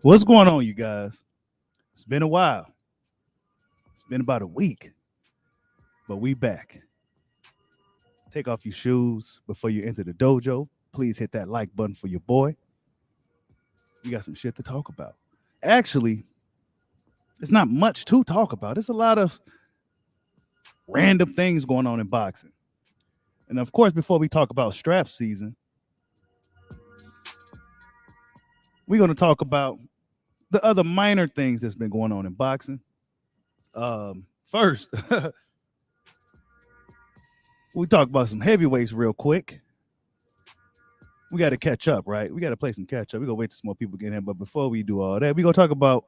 What's going on, you guys? It's been a while. It's been about a week, but we back. Take off your shoes before you enter the dojo. Please hit that like button for your boy. We got some shit to talk about. Actually, it's not much to talk about. It's a lot of random things going on in boxing. And of course, before we talk about strap season, we're going to talk about the other minor things that's been going on in boxing. First, we talk about some heavyweights real quick. We got to catch up, right? We got to play some catch up. We're going to wait till some more people get in. But before we do all that, we're going to talk about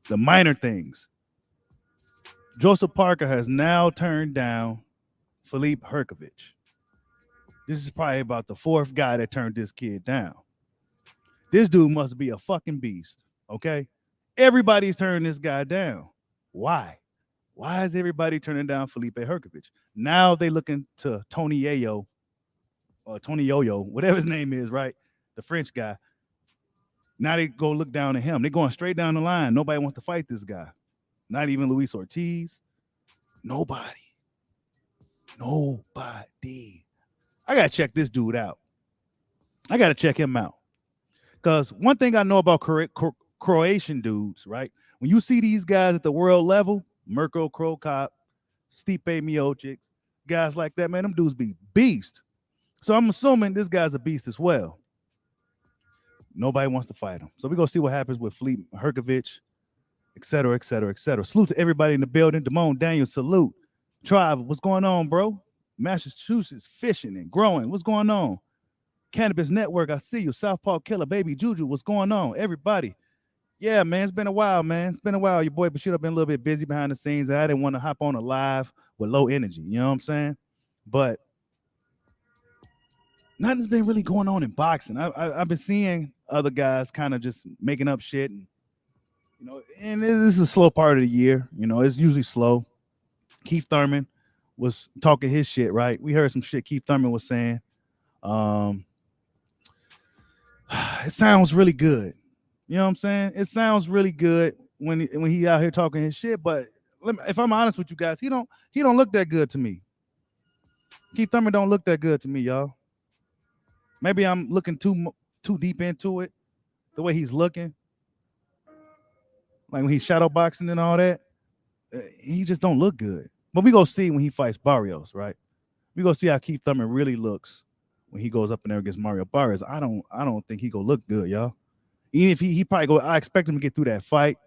the minor things. Joseph Parker has now turned down Filip Hrgovic. This is probably about the fourth guy that turned this kid down. This dude must be a fucking beast, okay? Everybody's turning this guy down. Why? Why is everybody turning down Filip Hrgovic? Now they looking to Tony Yayo, or Tony Yo-Yo, whatever his name is, right? The French guy. Now they go look down at him. They're going straight down the line. Nobody wants to fight this guy. Not even Luis Ortiz. Nobody. I got to check this dude out. I got to check him out. Because one thing I know about Croatian dudes, right? When you see these guys at the world level, Mirko Krokop, Stipe Miocic, guys like that, man, them dudes be beast. So I'm assuming this guy's a beast as well. Nobody wants to fight him. So we're going to see what happens with Filip Hrgovic, et cetera, et cetera, et cetera. Salute to everybody in the building. Damone Daniel, salute. Tribe, what's going on, bro? Massachusetts fishing and growing. What's going on? Cannabis Network, I see you. Southpaw Killer, Baby Juju, what's going on? Everybody. Yeah, man, it's been a while, man. It's been a while. Your boy Bashir been a little bit busy behind the scenes. I didn't want to hop on a live with low energy. You know what I'm saying? But nothing's been really going on in boxing. I've been seeing other guys kind of just making up shit. And this is a slow part of the year. It's usually slow. Keith Thurman was talking his shit, right? We heard some shit Keith Thurman was saying. It sounds really good. You know what I'm saying? It sounds really good when he out here talking his shit. But if I'm honest with you guys, he don't look that good to me. Keith Thurman don't look that good to me, y'all. Maybe I'm looking too deep into it. The way he's looking, like when he's shadow boxing and all that, he just don't look good. But we go see when he fights Barrios, right? We go see how Keith Thurman really looks when he goes up in there against Mario Barrios. I don't think he go look good, y'all. Even if he probably go, I expect him to get through that fight,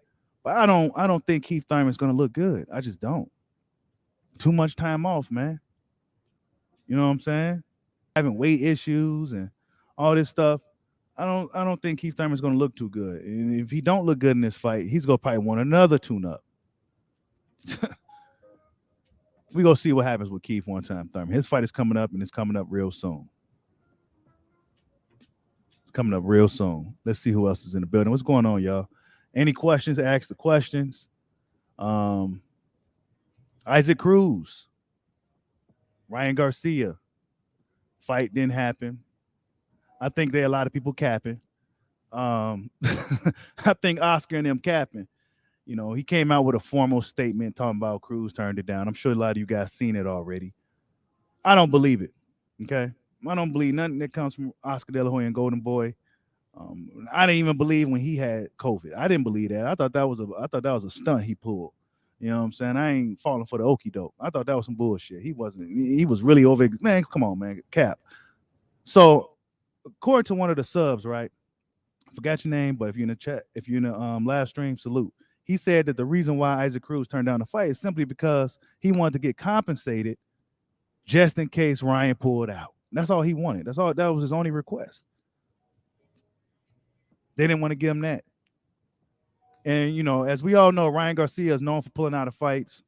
but I don't think Keith Thurman's gonna look good. I just don't. Too much time off, man. You know what I'm saying? Having weight issues and all this stuff. I don't think Keith Thurman's gonna look too good. And if he don't look good in this fight, he's gonna probably want another tune-up. We go see what happens with Keith one time, Thurman. His fight is coming up, and it's coming up real soon. It's coming up real soon. Let's see who else is in the building. What's going on, y'all? Any questions? Ask the questions. Isaac Cruz, Ryan Garcia. Fight didn't happen. I think there are a lot of people capping. I think Oscar and them capping. He came out with a formal statement talking about Cruz turned it down. I'm sure a lot of you guys seen it already. I don't believe it. Okay. I don't believe nothing that comes from Oscar De La Hoya and Golden Boy. I didn't even believe when he had COVID. I didn't believe that. I thought that was a stunt he pulled. You know what I'm saying? I ain't falling for the okie doke. I thought that was some bullshit. He wasn't. He was really over. Man, come on, man. Cap. So, according to one of the subs, right? I forgot your name, but if you're in the chat, if you're in the live stream, salute. He said that the reason why Isaac Cruz turned down the fight is simply because he wanted to get compensated just in case Ryan pulled out. That's all he wanted. That was his only request. They didn't want to give him that. And, as we all know, Ryan Garcia is known for pulling out of fights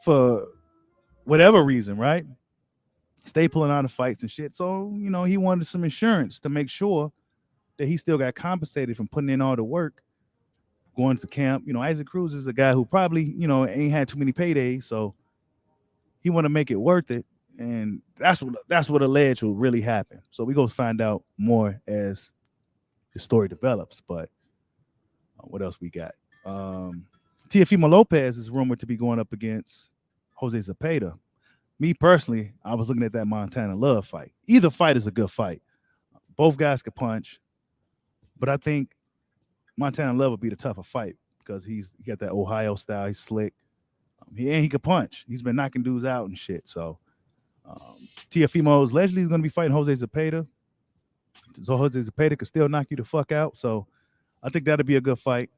for whatever reason, right? Stay pulling out of fights and shit. So, he wanted some insurance to make sure that he still got compensated from putting in all the work, going to camp. Isaac Cruz is a guy who probably, ain't had too many paydays. So he want to make it worth it. And that's what alleged will really happen. So we go find out more as the story develops. But what else we got? Teofimo Lopez is rumored to be going up against Jose Zepeda. Me personally, I was looking at that Montana Love fight. Either fight is a good fight. Both guys could punch, but I think Montana Love would be the tougher fight because he got that Ohio style. He's slick. He could punch. He's been knocking dudes out and shit. So Teofimo is allegedly going to be fighting Jose Zepeda. So Jose Zepeda could still knock you the fuck out. So I think that'll be a good fight,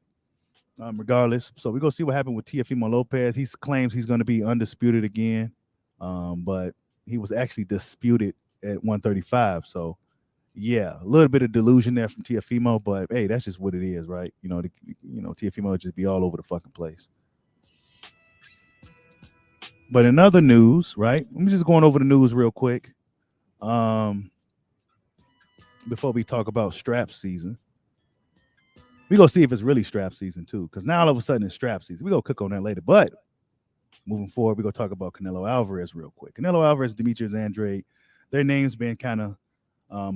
regardless. So we're going to see what happened with Teofimo Lopez. He claims he's going to be undisputed again, but he was actually disputed at 135. So, yeah, a little bit of delusion there from Teofimo, but, hey, that's just what it is, right? Teofimo will just be all over the fucking place. But in other news, right, let me just going over the news real quick before we talk about strap season. We go see if it's really strap season too, because now all of a sudden it's strap season. We go cook on that later. But moving forward, we go talk about Canelo Alvarez real quick. Canelo Alvarez, Demetrius Andrade, their names been kind of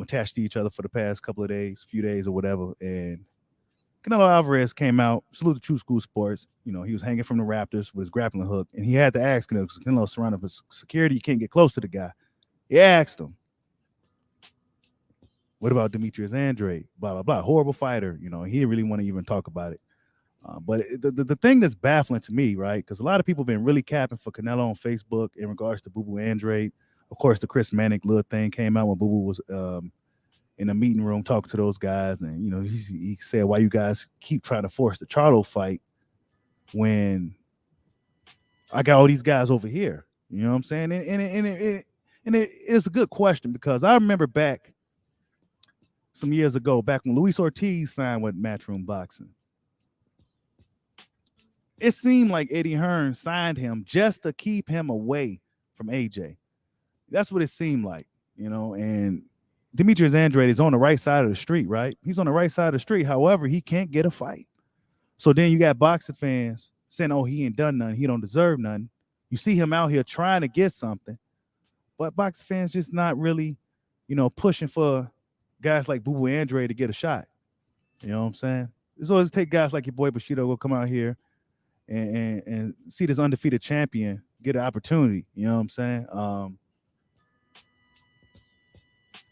attached to each other for the past couple of days, few days or whatever. And Canelo Alvarez came out, salute to True School Sports. He was hanging from the Raptors with his grappling hook, and he had to ask Canelo surrounded with security. You can't get close to the guy. He asked him, what about Demetrius Andrade? Blah, blah, blah. Horrible fighter. He didn't really want to even talk about it. But the thing that's baffling to me, right, because a lot of people have been really capping for Canelo on Facebook in regards to Boo Boo Andrade. Of course, the Chris Mannix little thing came out when Boo Boo was in a meeting room talking to those guys. And, he said, why you guys keep trying to force the Charlo fight when I got all these guys over here? You know what I'm saying? And it's a good question because I remember back some years ago, back when Luis Ortiz signed with Matchroom Boxing, it seemed like Eddie Hearn signed him just to keep him away from AJ. That's what it seemed like, and Demetrius Andrade is on the right side of the street, right? He's on the right side of the street. However, he can't get a fight. So then you got boxing fans saying, oh, he ain't done nothing. He don't deserve nothing. You see him out here trying to get something, but boxing fans just not really, pushing for guys like Boo Boo Andrade to get a shot. You know what I'm saying? It's always take guys like your boy Bushido go come out here and see this undefeated champion get an opportunity. You know what I'm saying?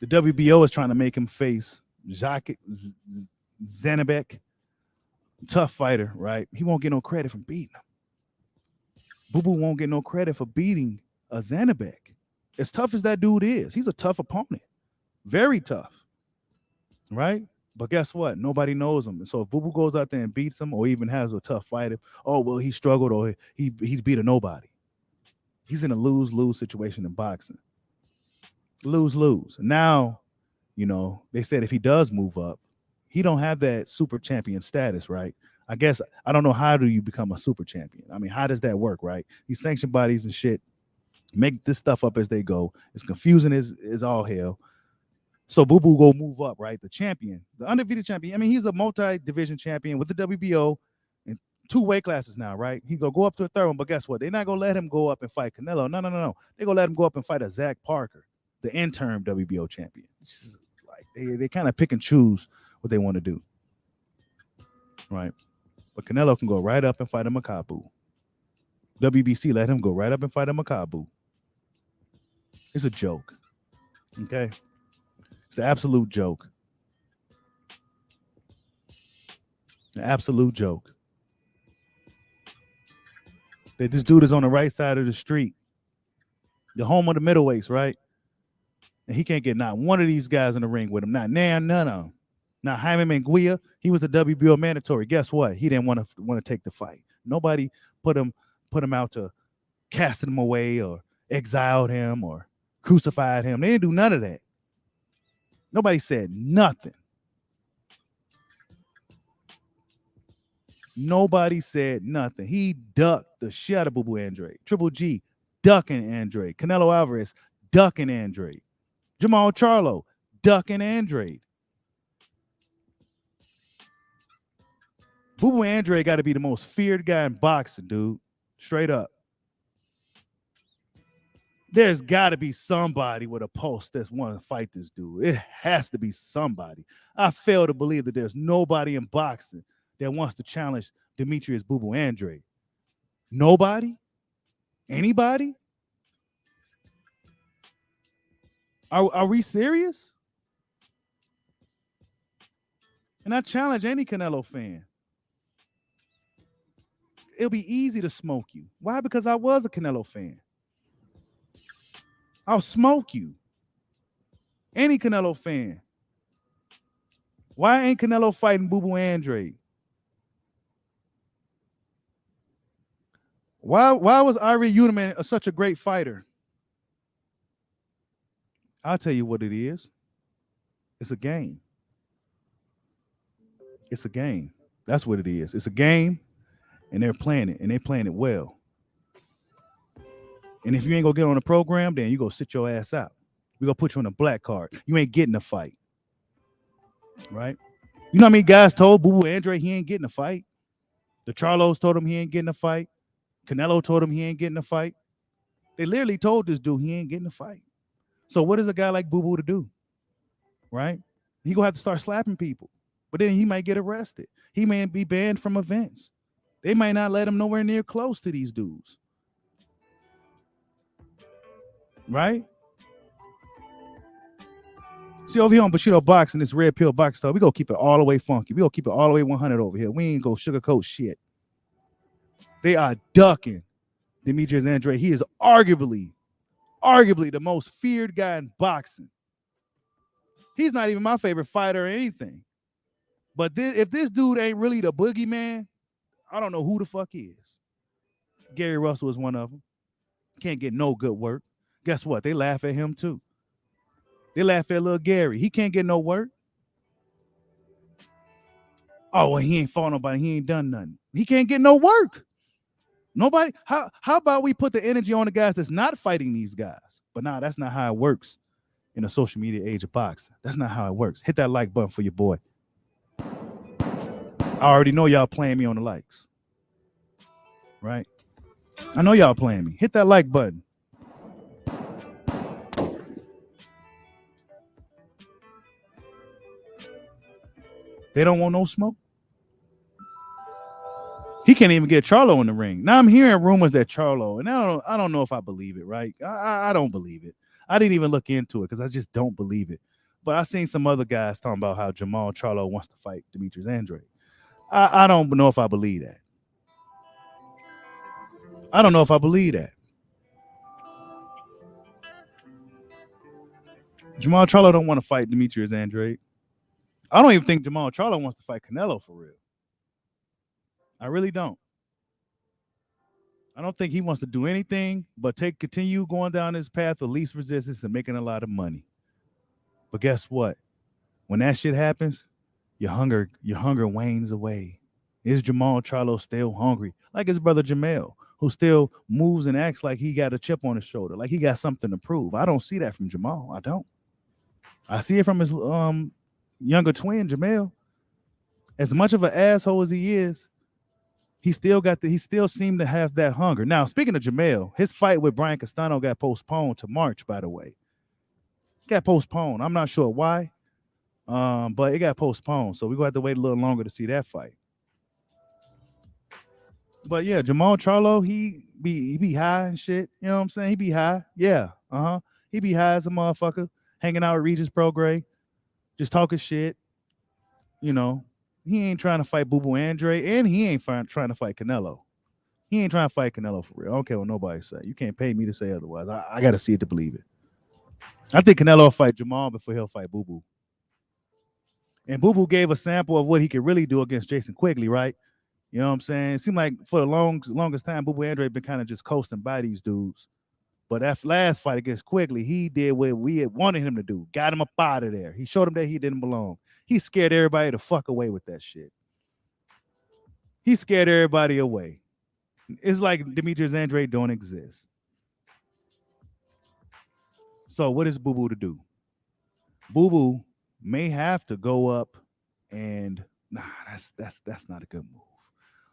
The WBO is trying to make him face Jacques Zanabek. Tough fighter, right? He won't get no credit from beating him. Boo Boo won't get no credit for beating a Zanabek. As tough as that dude is, he's a tough opponent. Very tough. Right? But guess what? Nobody knows him. And so if Boo Boo goes out there and beats him or even has a tough fight, he struggled or he's beat a nobody. He's in a lose-lose situation in boxing. Lose-lose. Now, they said if he does move up, he don't have that super champion status, right? I guess, I don't know, how do you become a super champion? I mean, how does that work, right? These sanctioned bodies and shit make this stuff up as they go. It's confusing as all hell. So Boo Boo go move up, right? The champion, the undefeated champion. I mean, he's a multi-division champion with the WBO in 2 weight classes now, right? He go up to a third one, but guess what? They're not gonna let him go up and fight Canelo. No. They're gonna let him go up and fight a Zach Parker, the interim WBO champion. Like they kind of pick and choose what they want to do, right? But Canelo can go right up and fight a Makabu. WBC let him go right up and fight a Makabu. It's a joke, okay? It's an absolute joke. An absolute joke. That this dude is on the right side of the street. The home of the middleweights, right? And he can't get not one of these guys in the ring with him. Not none of them. Now, Jaime Munguia, he was the WBO mandatory. Guess what? He didn't want to take the fight. Nobody put him out to cast him away or exiled him or crucified him. They didn't do none of that. Nobody said nothing. Nobody said nothing. He ducked the shit out of Boo Boo Andrade. Triple G ducking Andrade. Canelo Alvarez ducking Andrade. Jamal Charlo ducking Andrade. Boo Boo Andrade got to be the most feared guy in boxing, dude. Straight up. There's got to be somebody with a pulse that's want to fight this dude. It has to be somebody. I fail to believe that there's nobody in boxing that wants to challenge Demetrius Boo Boo Andrade. Nobody? Anybody? Are we serious? And I challenge any Canelo fan. It'll be easy to smoke you. Why? Because I was a Canelo fan. I'll smoke you. Any Canelo fan. Why ain't Canelo fighting Boo Boo Andrade? Why was Ari Uterman such a great fighter? I'll tell you what it is. It's a game. It's a game. That's what it is. It's a game, and they're playing it, and they're playing it well. And if you ain't gonna get on the program, then you go sit your ass out. We gonna put you on a black card. You ain't getting a fight. Right? You know how many guys told Boo Boo Andrade he ain't getting a fight? The Charlos told him he ain't getting a fight. Canelo told him he ain't getting a fight. They literally told this dude he ain't getting a fight. So what is a guy like Boo Boo to do? Right? He gonna have to start slapping people. But then he might get arrested. He may be banned from events. They might not let him nowhere near close to these dudes. Right? See, over here on Bushido Boxing, this Red Pill Box Talk, we gonna keep it all the way funky. We gonna keep it all the way 100 over here. We ain't gonna sugarcoat shit. They are ducking Demetrius Andrade. He is arguably the most feared guy in boxing. He's not even my favorite fighter or anything. But if this dude ain't really the boogeyman, I don't know who the fuck is. Gary Russell is one of them. Can't get no good work. Guess what? They laugh at him too. They laugh at little Gary. He can't get no work. Oh, well, he ain't fought nobody. He ain't done nothing. He can't get no work. Nobody. How about we put the energy on the guys that's not fighting these guys? But nah, that's not how it works in the social media age of boxing. That's not how it works. Hit that like button for your boy. I already know y'all playing me on the likes. Right? I know y'all playing me. Hit that like button. They don't want no smoke. He can't even get Charlo in the ring. Now I'm hearing rumors that Charlo, and I don't know if I believe it, right? I don't believe it. I didn't even look into it because I just don't believe it. But I seen some other guys talking about how Jamal Charlo wants to fight Demetrius Andrade. I don't know if I believe that. I don't know if I believe that. Jamal Charlo don't want to fight Demetrius Andrade. I don't even think Jamal Charlo wants to fight Canelo for real. I really don't. I don't think he wants to do anything but continue going down this path of least resistance and making a lot of money. But guess what? When that shit happens, your hunger wanes away. Is Jamal Charlo still hungry? Like his brother Jamel, who still moves and acts like he got a chip on his shoulder, like he got something to prove. I don't see that from Jamal. I don't. I see it from his younger twin, Jamel. As much of an asshole as he is, he still seemed to have that hunger. Now, speaking of Jamel, his fight with Brian Castano got postponed to March, by the way. Got postponed. I'm not sure why, but it got postponed. So we're going to have to wait a little longer to see that fight. But yeah, Jamal Charlo, he be high and shit. You know what I'm saying? He be high. Yeah. He be high as a motherfucker, hanging out with Regis Prograis, just talking shit. You know, he ain't trying to fight Boo Boo Andrade, and he ain't trying to fight Canelo. He ain't trying to fight Canelo for real. I don't care what nobody say. You can't pay me to say otherwise. I got to see it to believe it. I think Canelo will fight Jamal before he'll fight Boo Boo. And Boo Boo gave a sample of what he could really do against Jason Quigley, right? You know what I'm saying? It seemed like for the longest time, Boo Boo Andrade been kind of just coasting by these dudes. But that last fight against Quigley, he did what we had wanted him to do. Got him up out of there. He showed him that he didn't belong. He scared everybody to fuck away with that shit. He scared everybody away. It's like Demetrius Andrade don't exist. So what is Boo Boo to do? Boo Boo may have to go up and that's not a good move.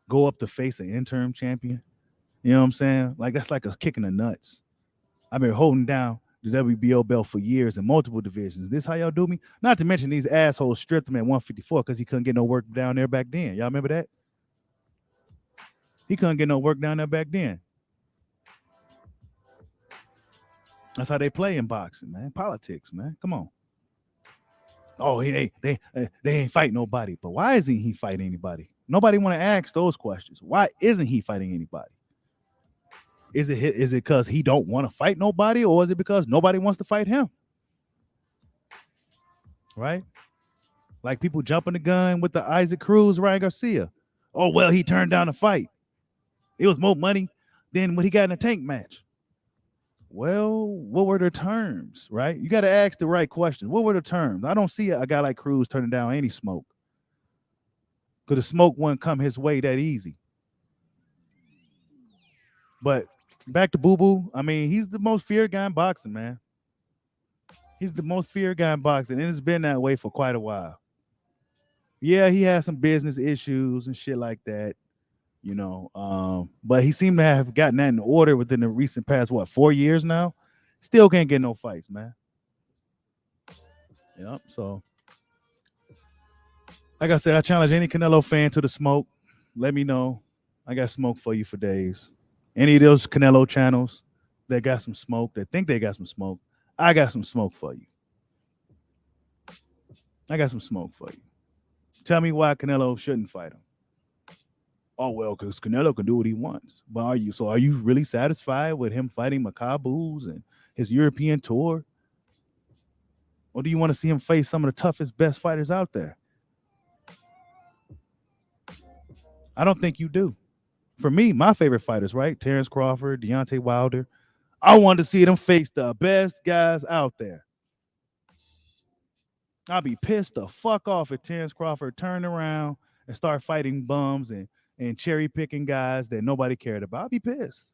Go up to face an interim champion. You know what I'm saying? Like that's like a kick in the nuts. I've been holding down the WBO belt for years in multiple divisions. This how y'all do me? Not to mention these assholes stripped him at 154 because he couldn't get no work down there back then. Y'all remember that? He couldn't get no work down there back then. That's how they play in boxing, man. Politics, man. Come on. Oh, they ain't fight nobody. But why isn't he fighting anybody? Nobody want to ask those questions. Why isn't he fighting anybody? Is it because he don't want to fight nobody, or is it because nobody wants to fight him? Right? Like people jumping the gun with the Isaac Cruz, Ryan Garcia. Oh, well, he turned down a fight. It was more money than when he got in a tank match. Well, what were the terms, right? You got to ask the right questions. What were the terms? I don't see a guy like Cruz turning down any smoke. Because the smoke wouldn't come his way that easy. But back to Boo Boo. I mean, he's the most feared guy in boxing, man. He's the most feared guy in boxing, and it's been that way for quite a while. Yeah, he has some business issues and shit like that, you know. But he seemed to have gotten that in order within the recent past, 4 years now? Still can't get no fights, man. Yep, so like I said, I challenge any Canelo fan to the smoke. Let me know. I got smoke for you for days. Any of those Canelo channels that got some smoke, that think they got some smoke, I got some smoke for you. I got some smoke for you. Tell me why Canelo shouldn't fight him. Oh, well, because Canelo can do what he wants. But are you really satisfied with him fighting Macabus and his European tour? Or do you want to see him face some of the toughest, best fighters out there? I don't think you do. For me, my favorite fighters, right? Terence Crawford, Deontay Wilder. I wanted to see them face the best guys out there. I'll be pissed the fuck off if Terence Crawford turned around and start fighting bums and cherry picking guys that nobody cared about. I'll be pissed.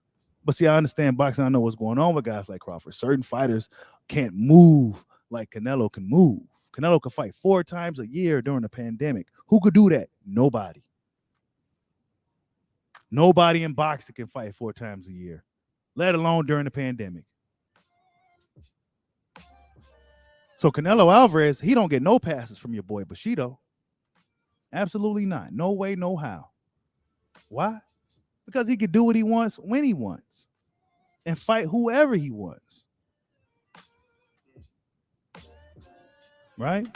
But see, I understand boxing. I know what's going on with guys like Crawford. Certain fighters can't move like Canelo can move. Canelo could fight 4 times a year during the pandemic. Who could do that? Nobody. Nobody in boxing can fight 4 times a year, let alone during the pandemic. So Canelo Alvarez, he don't get no passes from your boy Bushido. Absolutely not. No way, no how. Why? Because he can do what he wants when he wants and fight whoever he wants. Right?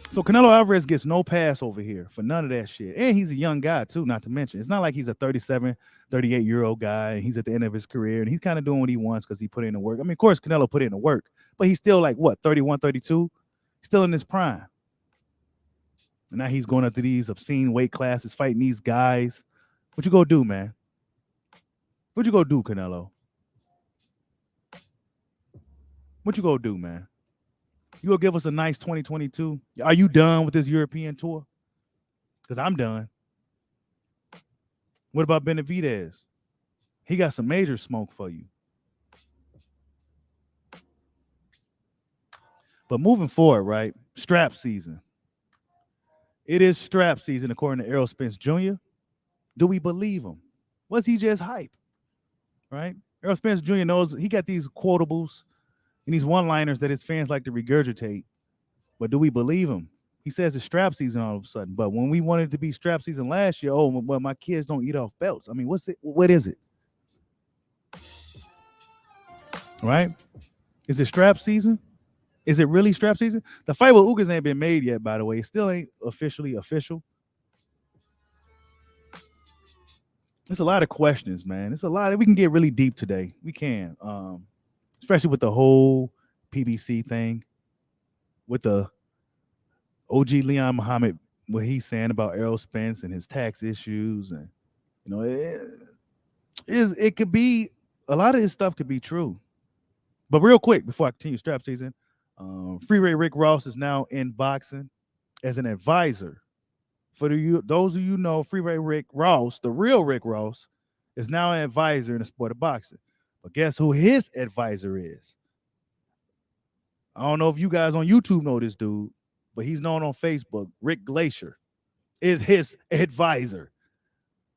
So Canelo Alvarez gets no pass over here for none of that shit. And he's a young guy too, not to mention. It's not like he's a 37, 38-year-old guy and he's at the end of his career and he's kind of doing what he wants because he put in the work. I mean, of course, Canelo put in the work, but he's still like, 31, 32? Still in his prime. And now he's going up to these obscene weight classes, fighting these guys. What you gonna do, man? What you gonna do, Canelo? What you gonna do, man? You gonna give us a nice 2022? Are you done with this European tour? Because I'm done. What about Benavidez? He got some major smoke for you. But moving forward, right? Strap season. It is strap season, according to Errol Spence Jr. Do we believe him? Was he just hype? Right? Errol Spence Jr. knows he got these quotables and these one-liners that his fans like to regurgitate. But do we believe him? He says it's strap season all of a sudden. But when we wanted it to be strap season last year, oh, well, my kids don't eat off belts. I mean, what's it? What is it? Right? Is it strap season? Is it really strap season? The fight with Ugas ain't been made yet, by the way. It still ain't officially official. There's a lot of questions, man. It's a lot. We can get really deep today. We can. Especially with the whole PBC thing. With the OG Leon Muhammad, what he's saying about Errol Spence and his tax issues. And, you know, it could be, a lot of this stuff could be true. But real quick, before I continue strap season, Freeway Rick Ross is now in boxing as an advisor. For those of you know, Freeway Rick Ross, the real Rick Ross, is now an advisor in the sport of boxing. But guess who his advisor is? I don't know if you guys on YouTube know this dude, but he's known on Facebook. Rick Glacier is his advisor.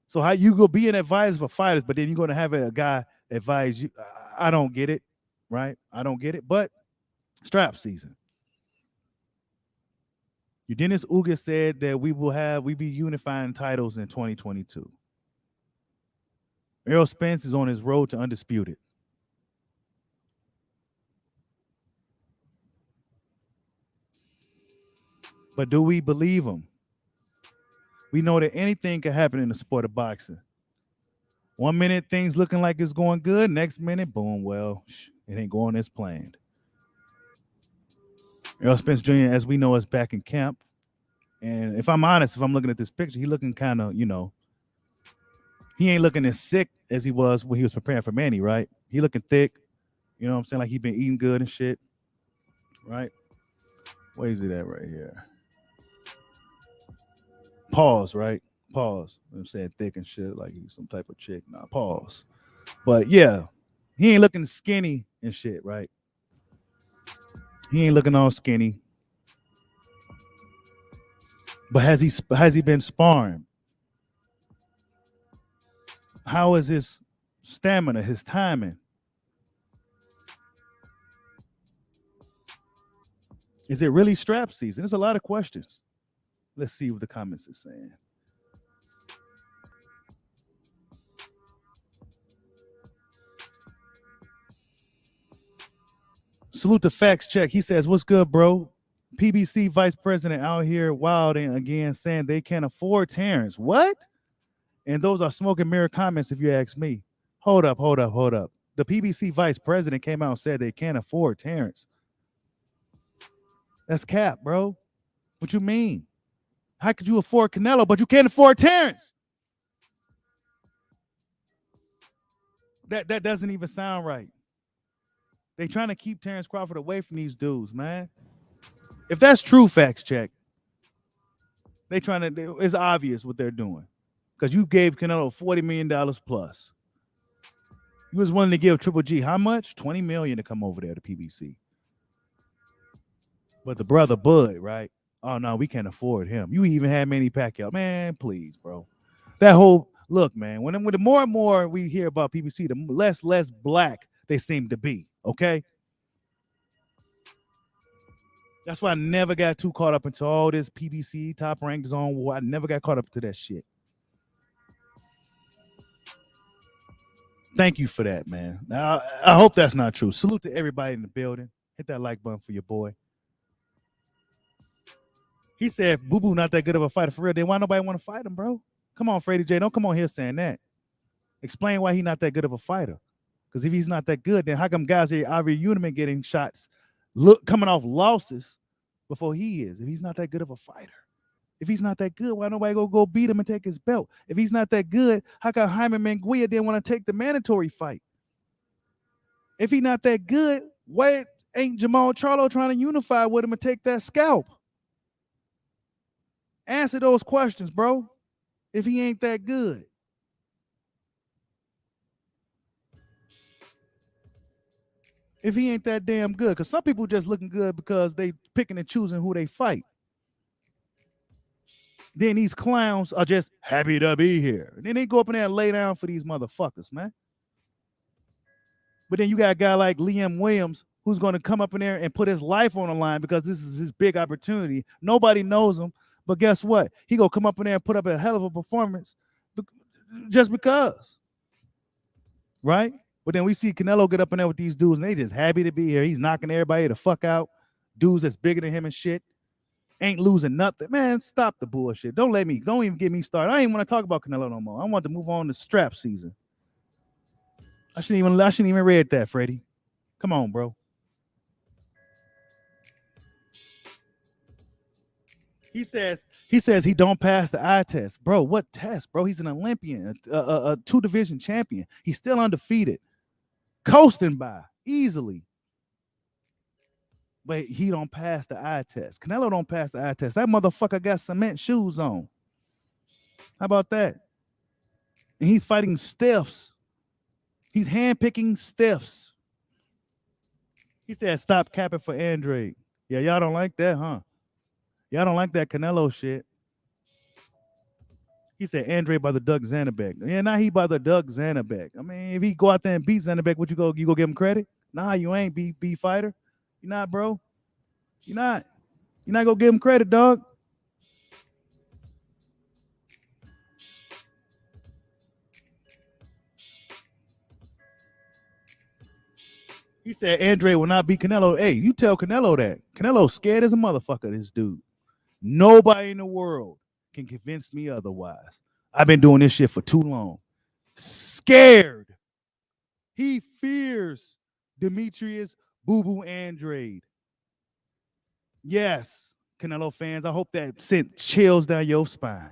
So how you go be an advisor for fighters, but then you're going to have a guy advise you. I don't get it, right? I don't get it, but strap season. Dennis Ugas said that we be unifying titles in 2022. Errol Spence is on his road to undisputed. But do we believe him? We know that anything can happen in the sport of boxing. 1 minute things looking like it's going good, next minute, boom, well, it ain't going as planned. Errol Spence Jr., as we know, is back in camp. And if I'm honest, if I'm looking at this picture, he looking kind of, he ain't looking as sick as he was when he was preparing for Manny, right? He looking thick. You know what I'm saying? Like he been eating good and shit, right? Where is it at right here? Pause, right? Pause. I'm saying thick and shit, like he's some type of chick. Nah, pause. But yeah, he ain't looking skinny and shit, right? He ain't looking all skinny. But has he been sparring? How is his stamina, his timing? Is it really strap season? There's a lot of questions. Let's see what the comments are saying. Salute the facts check. He says, what's good, bro? PBC vice president out here wilding again, saying they can't afford Terence. What? And those are smoke and mirror comments, if you ask me. Hold up. The PBC vice president came out and said they can't afford Terence. That's cap, bro. What you mean? How could you afford Canelo, but you can't afford Terence? That doesn't even sound right. They trying to keep Terence Crawford away from these dudes, man. If that's true, facts check. It's obvious what they're doing. Because you gave Canelo $40 million plus. You was willing to give Triple G how much? $20 million to come over there to PBC. But the brother Bud, right? Oh no, we can't afford him. You even had Manny Pacquiao. Man, please, bro. That whole look, man, when the more and more we hear about PBC, the less black they seem to be. Okay. That's why I never got too caught up into all this PBC top ranked zone war. I never got caught up to that shit. Thank you for that, man. Now, I hope that's not true. Salute to everybody in the building. Hit that like button for your boy. He said, Boo Boo not that good of a fighter for real. Then why nobody want to fight him, bro? Come on, Freddie J. Don't come on here saying that. Explain why he not that good of a fighter. Because if he's not that good, then how come guys here, Avery Uniman getting shots, coming off losses before he is? If he's not that good of a fighter. If he's not that good, why nobody go beat him and take his belt? If he's not that good, how come Jaime Manguia didn't want to take the mandatory fight? If he's not that good, why ain't Jamal Charlo trying to unify with him and take that scalp? Answer those questions, bro. If he ain't that good. If he ain't that damn good. Because some people just looking good because they picking and choosing who they fight. Then these clowns are just happy to be here. And then they go up in there and lay down for these motherfuckers, man. But then you got a guy like Liam Williams who's going to come up in there and put his life on the line because this is his big opportunity. Nobody knows him. But guess what? He going to come up in there and put up a hell of a performance just because. Right? But then we see Canelo get up in there with these dudes and they just happy to be here. He's knocking everybody the fuck out. Dudes that's bigger than him and shit. Ain't losing nothing. Man, stop the bullshit. Don't even get me started. I ain't want to talk about Canelo no more. I want to move on to strap season. I shouldn't even read that, Freddie. Come on, bro. He says he don't pass the eye test. Bro, what test, bro? He's an Olympian, a 2-division champion. He's still undefeated. Coasting by easily. But he don't pass the eye test. Canelo don't pass the eye test. That motherfucker got cement shoes on. How about that? And he's fighting stiffs. He's handpicking stiffs. He said, stop capping for Andrade. Yeah, y'all don't like that, huh? Y'all don't like that Canelo shit. He said Andre by the Doug Zanabek. Yeah, now he by the Doug Zanabek. I mean, if he go out there and beat Zanabek, what you go give him credit? Nah, you ain't B fighter. You're not, bro. You're not. You're not gonna give him credit, dog. He said Andre will not beat Canelo. Hey, you tell Canelo that. Canelo's scared as a motherfucker, this dude. Nobody in the world can convince me otherwise. I've been doing this shit for too long. Scared. He fears Demetrius Boo Boo Andrade. Yes, Canelo fans, I hope that sent chills down your spine.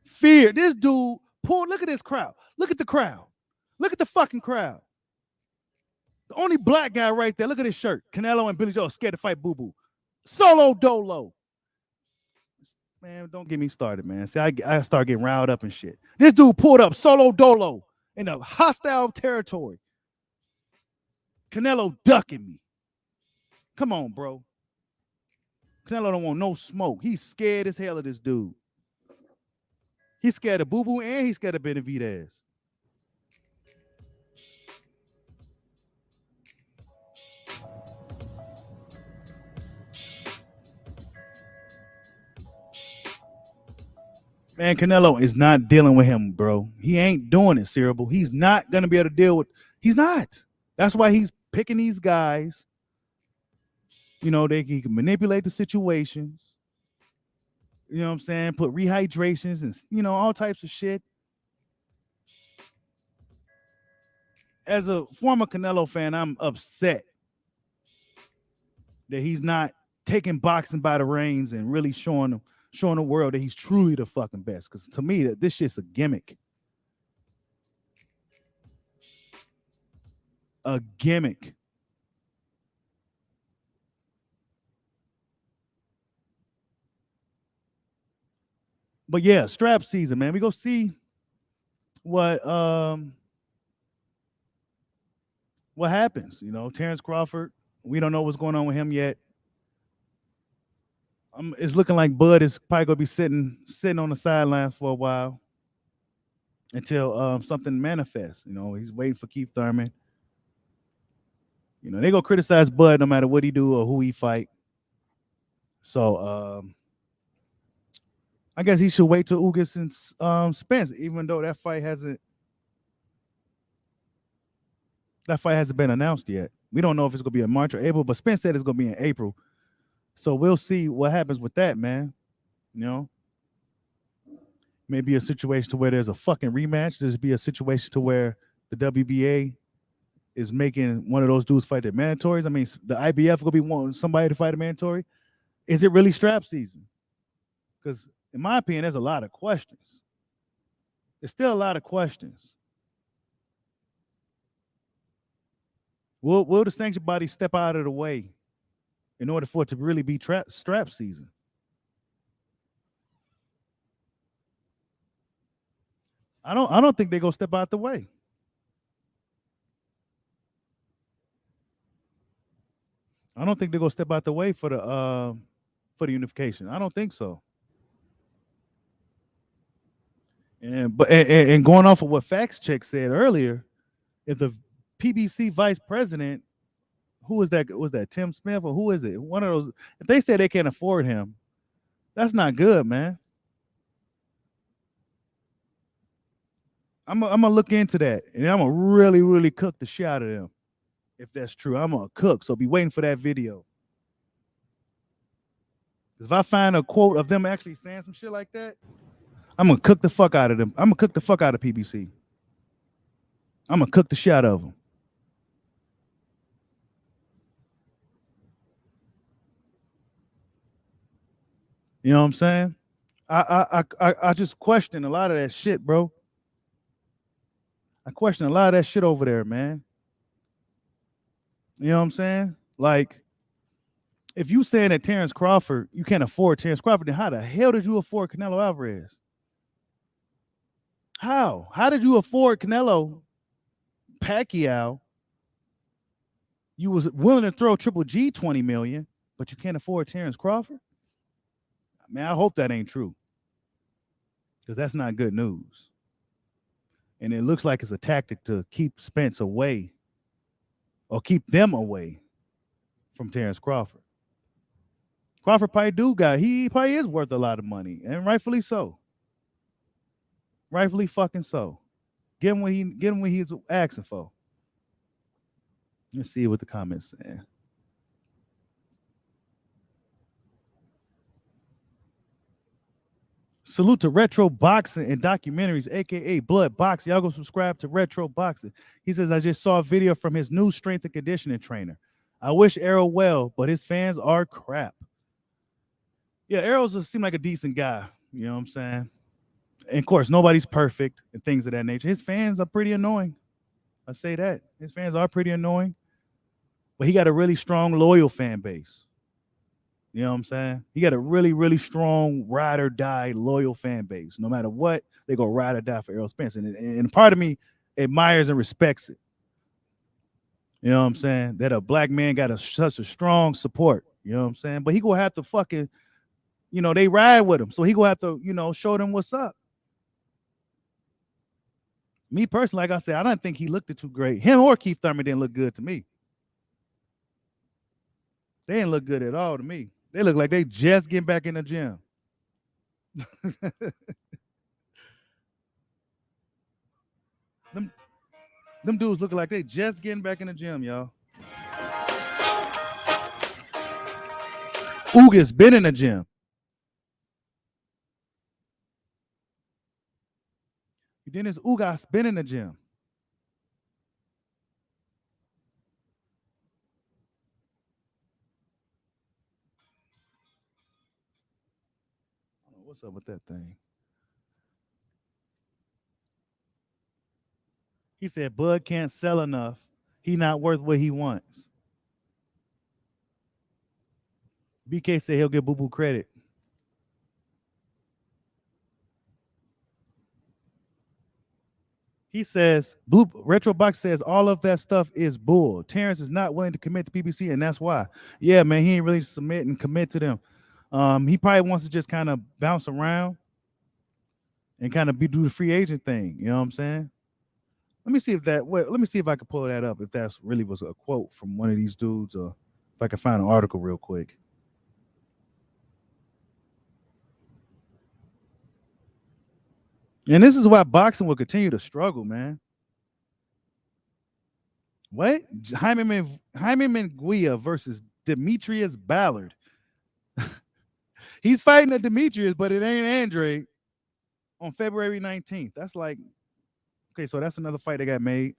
Fear. This dude, look at this crowd. Look at the crowd. Look at the fucking crowd. The only black guy right there. Look at his shirt. Canelo and Billy Joe scared to fight Boo Boo. Solo dolo. Man, don't get me started, man. See, I start getting riled up and shit. This dude pulled up solo dolo in a hostile territory. Canelo ducking me. Come on, bro. Canelo don't want no smoke. He's scared as hell of this dude. He's scared of Boo Boo and he's scared of Benavidez. Man, Canelo is not dealing with him, bro. He ain't doing it, Cerebral. He's not going to be able to deal with. He's not. That's why he's picking these guys. You know, he can manipulate the situations. You know what I'm saying? Put rehydrations and, you know, all types of shit. As a former Canelo fan, I'm upset that he's not taking boxing by the reins and really showing the world that he's truly the fucking best. Because to me, this shit's a gimmick. A gimmick. But yeah, strap season, man. We go see what happens. You know, Terence Crawford. We don't know what's going on with him yet. It's looking like Bud is probably gonna be sitting on the sidelines for a while until something manifests. You know, he's waiting for Keith Thurman. You know, they gonna criticize Bud no matter what he do or who he fight. So I guess he should wait till Ugas and Spence, even though that fight hasn't been announced yet. We don't know if it's gonna be in March or April, but Spence said it's gonna be in April. So we'll see what happens with that, man. You know, maybe a situation to where there's a fucking rematch. There's be a situation to where the WBA is making one of those dudes fight their mandatories. I mean, the IBF will be wanting somebody to fight a mandatory. Is it really strap season? Because in my opinion, there's a lot of questions. There's still a lot of questions. Will the sanctioned body step out of the way in order for it to really be strap season? I don't think they're gonna step out the way. I don't think they're gonna step out the way for the unification. I don't think so. And going off of what Facts Check said earlier, if the PBC vice president, who was that? Was that Tim Smith or who is it? One of those. If they say they can't afford him, that's not good, man. I'm gonna look into that, and I'm gonna really, really cook the shit out of them. If that's true, I'm gonna cook. So be waiting for that video. If I find a quote of them actually saying some shit like that, I'm gonna cook the fuck out of them. I'm gonna cook the fuck out of PBC. I'm gonna cook the shit out of them. You know what I'm saying? I just question a lot of that shit, bro. I question a lot of that shit over there, man. You know what I'm saying? Like, if you saying that Terence Crawford, you can't afford Terence Crawford, then how the hell did you afford Canelo Alvarez? How? How did you afford Canelo Pacquiao? You was willing to throw Triple G $20 million, but you can't afford Terence Crawford? Man, I hope that ain't true. because that's not good news. And it looks like it's a tactic to keep Spence away or keep them away from Terence Crawford. Crawford he probably is worth a lot of money, and rightfully so. Rightfully fucking so. Get him what he's asking for. Let's see what the comments say. Salute to Retro Boxing and Documentaries, aka Blood Boxing. Y'all go subscribe to Retro Boxing. He says, I just saw a video from his new strength and conditioning trainer. I wish Errol well, but his fans are crap. Yeah, Errol's seemed like a decent guy. You know what I'm saying? And of course, nobody's perfect and things of that nature. His fans are pretty annoying. I say that. His fans are pretty annoying. But he got a really strong, loyal fan base. You know what I'm saying? He got a really, really strong ride or die loyal fan base. No matter what, they go ride or die for Errol Spence. And part of me admires and respects it. You know what I'm saying? That a black man got such a strong support. You know what I'm saying? But he gonna have to fucking, they ride with him. So he gonna have to, show them what's up. Me personally, like I said, I don't think he looked it too great. Him or Keith Thurman didn't look good to me. They didn't look good at all to me. They look like they just getting back in the gym. them dudes look like they just getting back in the gym, y'all. Ugas been in the gym. Dennis Ugas been in the gym. What's up with that thing? He said Bud can't sell enough. He not worth what he wants. BK said he'll give Boo Boo credit. He says, Retro Box says all of that stuff is bull. Terence is not willing to commit to PBC, and that's why. Yeah, man, he ain't really submit and commit to them. He probably wants to just kind of bounce around and kind of do the free agent thing. You know what I'm saying? Let me see if I can pull that up, if that really was a quote from one of these dudes, or if I can find an article real quick. And this is why boxing will continue to struggle, man. What? Jaime Munguia versus Demetrius Ballard. He's fighting a Demetrius, but it ain't Andrade on February 19th. That's like, okay, so that's another fight that got made.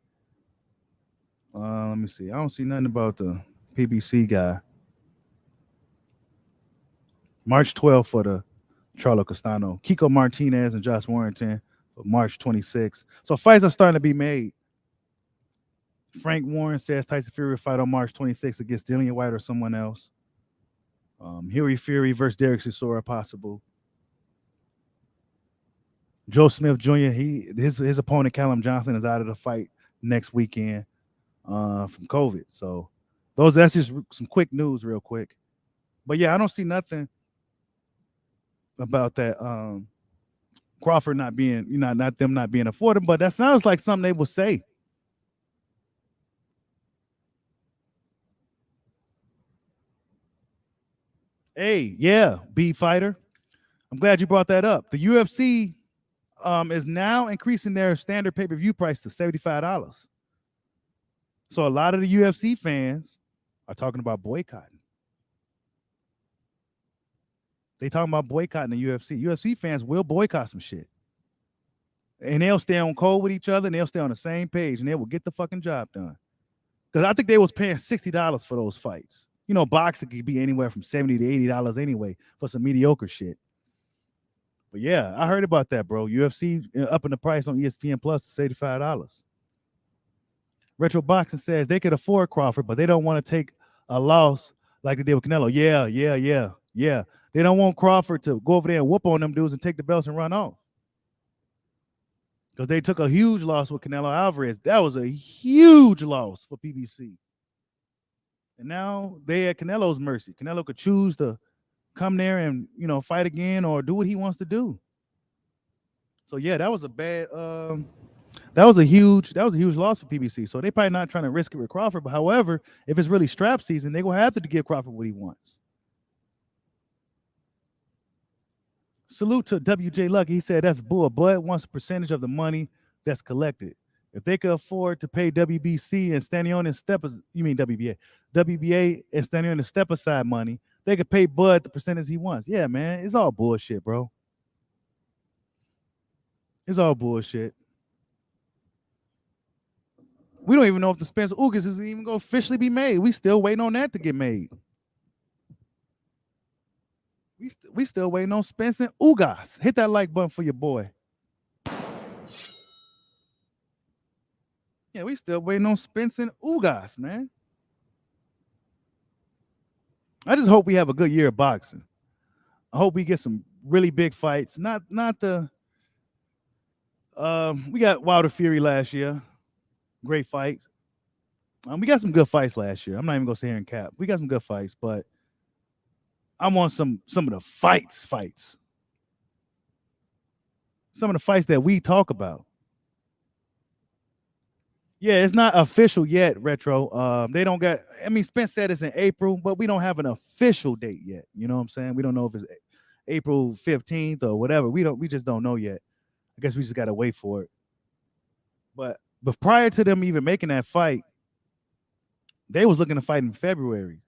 Let me see. I don't see nothing about the PBC guy. March 12th for the Charlo Castano. Kiko Martinez and Josh Warrington for March 26th. So fights are starting to be made. Frank Warren says Tyson Fury will fight on March 26th against Dillian White or someone else. Huey Fury versus Derek Chisora possible. Joe Smith Jr. His opponent Callum Johnson is out of the fight next weekend from COVID. So that's just some quick news, real quick. But yeah, I don't see nothing about that Crawford not being, not them not being afforded. But that sounds like something they will say. Hey, yeah, B fighter. I'm glad you brought that up. The UFC is now increasing their standard pay-per-view price to $75. So a lot of the UFC fans are talking about boycotting. They talking about boycotting the UFC. UFC fans will boycott some shit. And they'll stay on code with each other, and they'll stay on the same page, and they will get the fucking job done. Because I think they was paying $60 for those fights. Boxing could be anywhere from $70 to $80 anyway for some mediocre shit. But yeah, I heard about that, bro. UFC upping the price on ESPN Plus to $85. Retro Boxing says they could afford Crawford, but they don't want to take a loss like they did with Canelo. Yeah. They don't want Crawford to go over there and whoop on them dudes and take the belts and run off. Because they took a huge loss with Canelo Alvarez. That was a huge loss for PBC. And now they at Canelo's mercy. Canelo could choose to come there and, fight again or do what he wants to do. So yeah, that was a bad. That was a huge loss for PBC. So they probably not trying to risk it with Crawford. But however, if it's really strap season, they gonna have to give Crawford what he wants. Salute to WJ Lucky. He said that's bull. Bud wants a percentage of the money that's collected. If they could afford to pay WBC and standing on and step, you mean WBA and standing on the step aside money, they could pay Bud the percentage he wants. Yeah, man, it's all bullshit, bro. It's all bullshit. We don't even know if the Spence Ugas is even going to officially be made. We still waiting on that to get made. We still waiting on Spence and Ugas. Hit that like button for your boy. Yeah, we still waiting on Spence and Ugas, man. I just hope we have a good year of boxing. I hope we get some really big fights. Not the we got Wilder Fury last year. Great fights. We got some good fights last year. I'm not even gonna sit here and cap. We got some good fights, but I want some of the fights. Some of the fights that we talk about. Yeah, it's not official yet, Retro. They don't got. I mean, Spence said it's in April, but we don't have an official date yet. You know what I'm saying? We don't know if it's April 15th or whatever. We just don't know yet. I guess we just gotta wait for it. But prior to them even making that fight, they was looking to fight in February.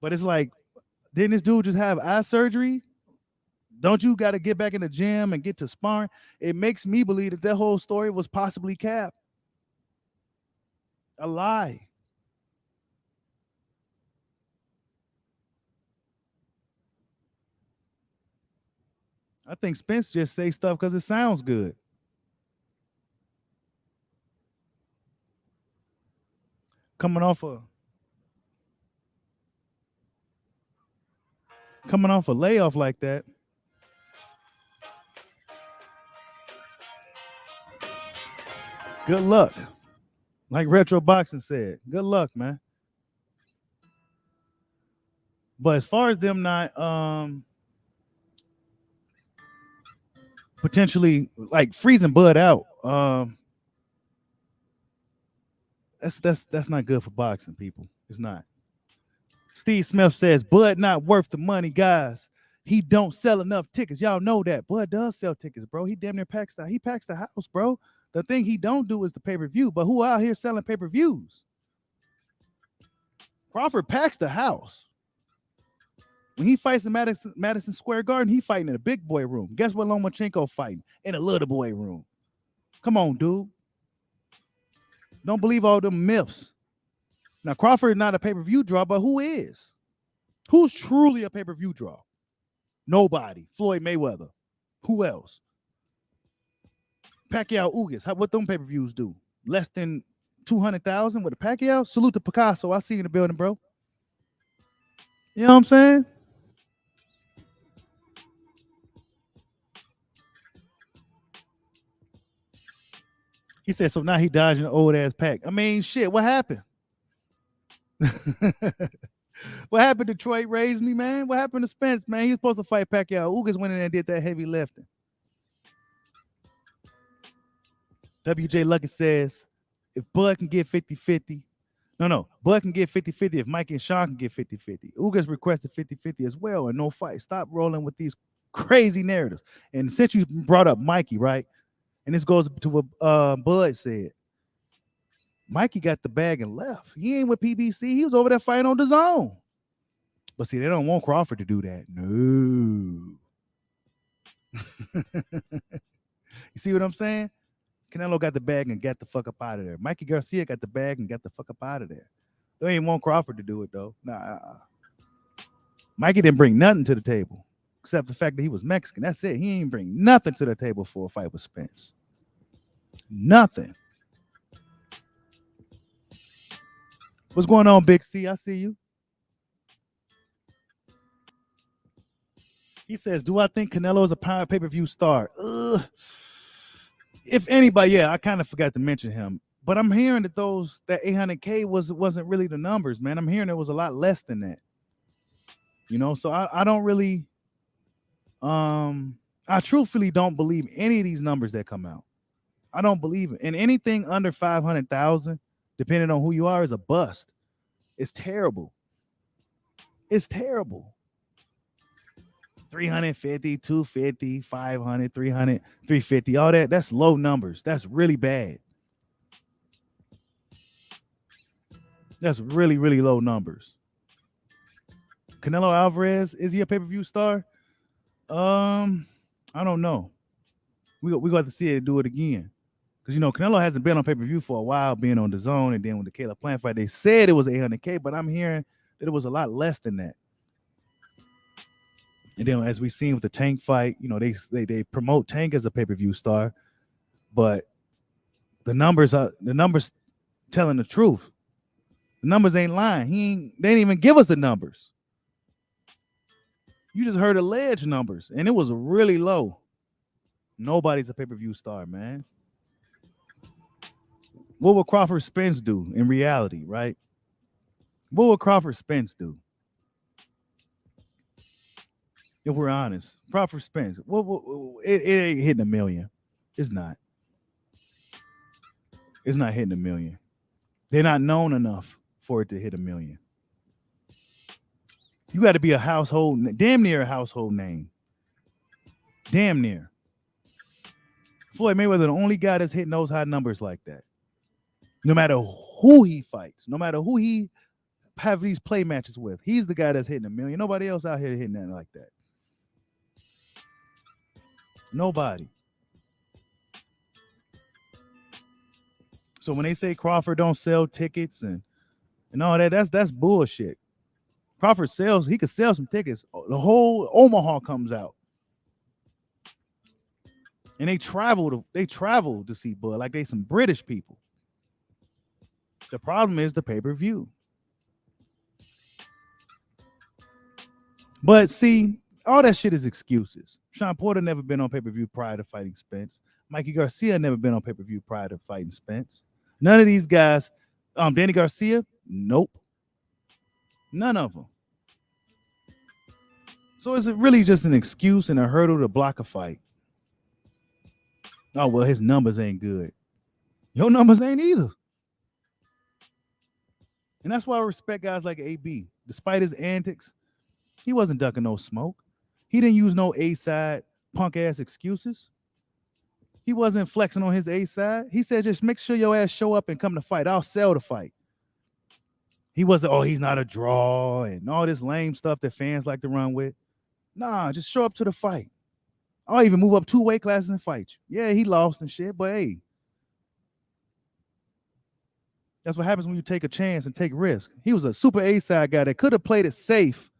But it's like, didn't this dude just have eye surgery? Don't you got to get back in the gym and get to sparring? It makes me believe that that whole story was possibly capped. A lie. I think Spence just say stuff because it sounds good. Coming off a layoff like that. Good luck. Like Retro Boxing said, good luck, man. But as far as them not potentially like freezing Bud out, that's not good for boxing, people. It's not. Steve Smith says Bud not worth the money, guys. He don't sell enough tickets. Y'all know that. Bud does sell tickets, bro. He damn near packs the house, bro. The thing he don't do is the pay-per-view. But who out here selling pay-per-views? Crawford packs the house. When he fights in Madison Square Garden, he fighting in a big boy room. Guess what Lomachenko fighting? In a little boy room. Come on, dude. Don't believe all them myths. Now, Crawford is not a pay-per-view draw, but who is? Who's truly a pay-per-view draw? Nobody. Floyd Mayweather. Who else? Pacquiao Ugas. What them pay-per-views do? Less than 200,000 with a Pacquiao? Salute to Picasso. I see you in the building, bro. You know what I'm saying? He said, so now he dodging an old ass pack. I mean, shit, what happened? What happened? Detroit raised me, man. What happened to Spence, man? He was supposed to fight Pacquiao. Ugas went in there and did that heavy lifting. WJ Lucky says, if Bud can get 50-50, Bud can get 50-50 if Mike and Sean can get 50-50. Ugas requested 50-50 as well and no fight. Stop rolling with these crazy narratives. And since you brought up Mikey, right? And this goes to what Bud said. Mikey got the bag and left. He ain't with PBC. He was over there fighting on the zone. But see, they don't want Crawford to do that. No. You see what I'm saying? Canelo got the bag and got the fuck up out of there. Mikey Garcia got the bag and got the fuck up out of there. They ain't want Crawford to do it, though. Nah. Mikey didn't bring nothing to the table except the fact that he was Mexican. That's it. He ain't bring nothing to the table for a fight with Spence. Nothing. What's going on, Big C? I see you. He says, do I think Canelo is a pay-per-view star? If anybody, yeah, I kind of forgot to mention him. But I'm hearing that that 800K wasn't really the numbers, man. I'm hearing it was a lot less than that. You know, so I don't really I truthfully don't believe any of these numbers that come out. I don't believe it. And anything under 500,000, depending on who you are, is a bust. It's terrible. It's terrible. 350, 250, 500, 300, 350, all that, that's low numbers. That's really bad. That's really, really low numbers. Canelo Alvarez, is he a pay-per-view star? I don't know. We got to see it do it again. Because, Canelo hasn't been on pay-per-view for a while, being on the zone. And then with the Caleb Plant fight, they said it was 800K, but I'm hearing that it was a lot less than that. And then as we seen with the Tank fight, they promote Tank as a pay-per-view star, but the numbers telling the truth. The numbers ain't lying. They didn't even give us the numbers. You just heard alleged numbers, and it was really low. Nobody's a pay-per-view star, man. What would Crawford Spence do in reality, right? What would Crawford Spence do? If we're honest, Crawford Spence, it ain't hitting a million. It's not. It's not hitting a million. They're not known enough for it to hit a million. You got to be damn near a household name. Damn near. Floyd Mayweather, the only guy that's hitting those high numbers like that. No matter who he fights, no matter who he have these play matches with, he's the guy that's hitting a million. Nobody else out here hitting that like that. Nobody. So when they say Crawford don't sell tickets and all that, that's bullshit. Crawford he could sell some tickets. The whole Omaha comes out. And they travel to see Bud like they some British people. The problem is the pay-per-view. But see, all that shit is excuses. Sean Porter never been on pay-per-view prior to fighting Spence. Mikey Garcia never been on pay-per-view prior to fighting Spence. None of these guys. Danny Garcia, nope. None of them. So it's really just an excuse and a hurdle to block a fight. Oh, well, his numbers ain't good. Your numbers ain't either. And that's why I respect guys like AB. Despite his antics, he wasn't ducking no smoke. He didn't use no A-side punk-ass excuses. He wasn't flexing on his A-side. He said, just make sure your ass show up and come to fight. I'll sell the fight. He wasn't, he's not a draw and all this lame stuff that fans like to run with. Nah, just show up to the fight. I'll even move up 2 weight classes and fight you. Yeah, he lost and shit, but hey. That's what happens when you take a chance and take risk. He was a super A-side guy that could have played it safe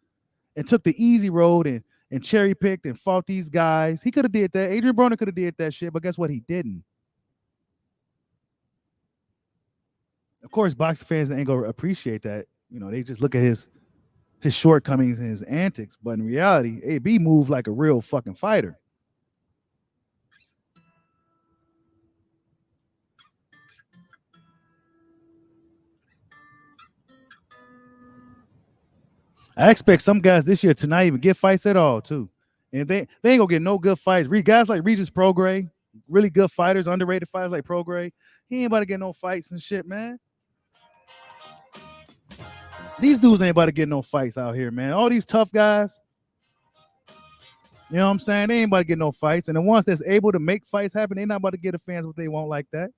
and took the easy road and cherry-picked and fought these guys. He could have did that. Adrian Broner could have did that shit, but guess what? He didn't. Of course, boxing fans ain't going to appreciate that. They just look at his shortcomings and his antics. But in reality, AB moved like a real fucking fighter. I expect some guys this year to not even get fights at all, too. And they ain't gonna get no good fights. Guys like Regis Prograis, really good fighters, underrated fighters like Prograis, he ain't about to get no fights and shit, man. These dudes ain't about to get no fights out here, man. All these tough guys, you know what I'm saying? They ain't about to get no fights. And the ones that's able to make fights happen, they not about to get the fans what they want like that.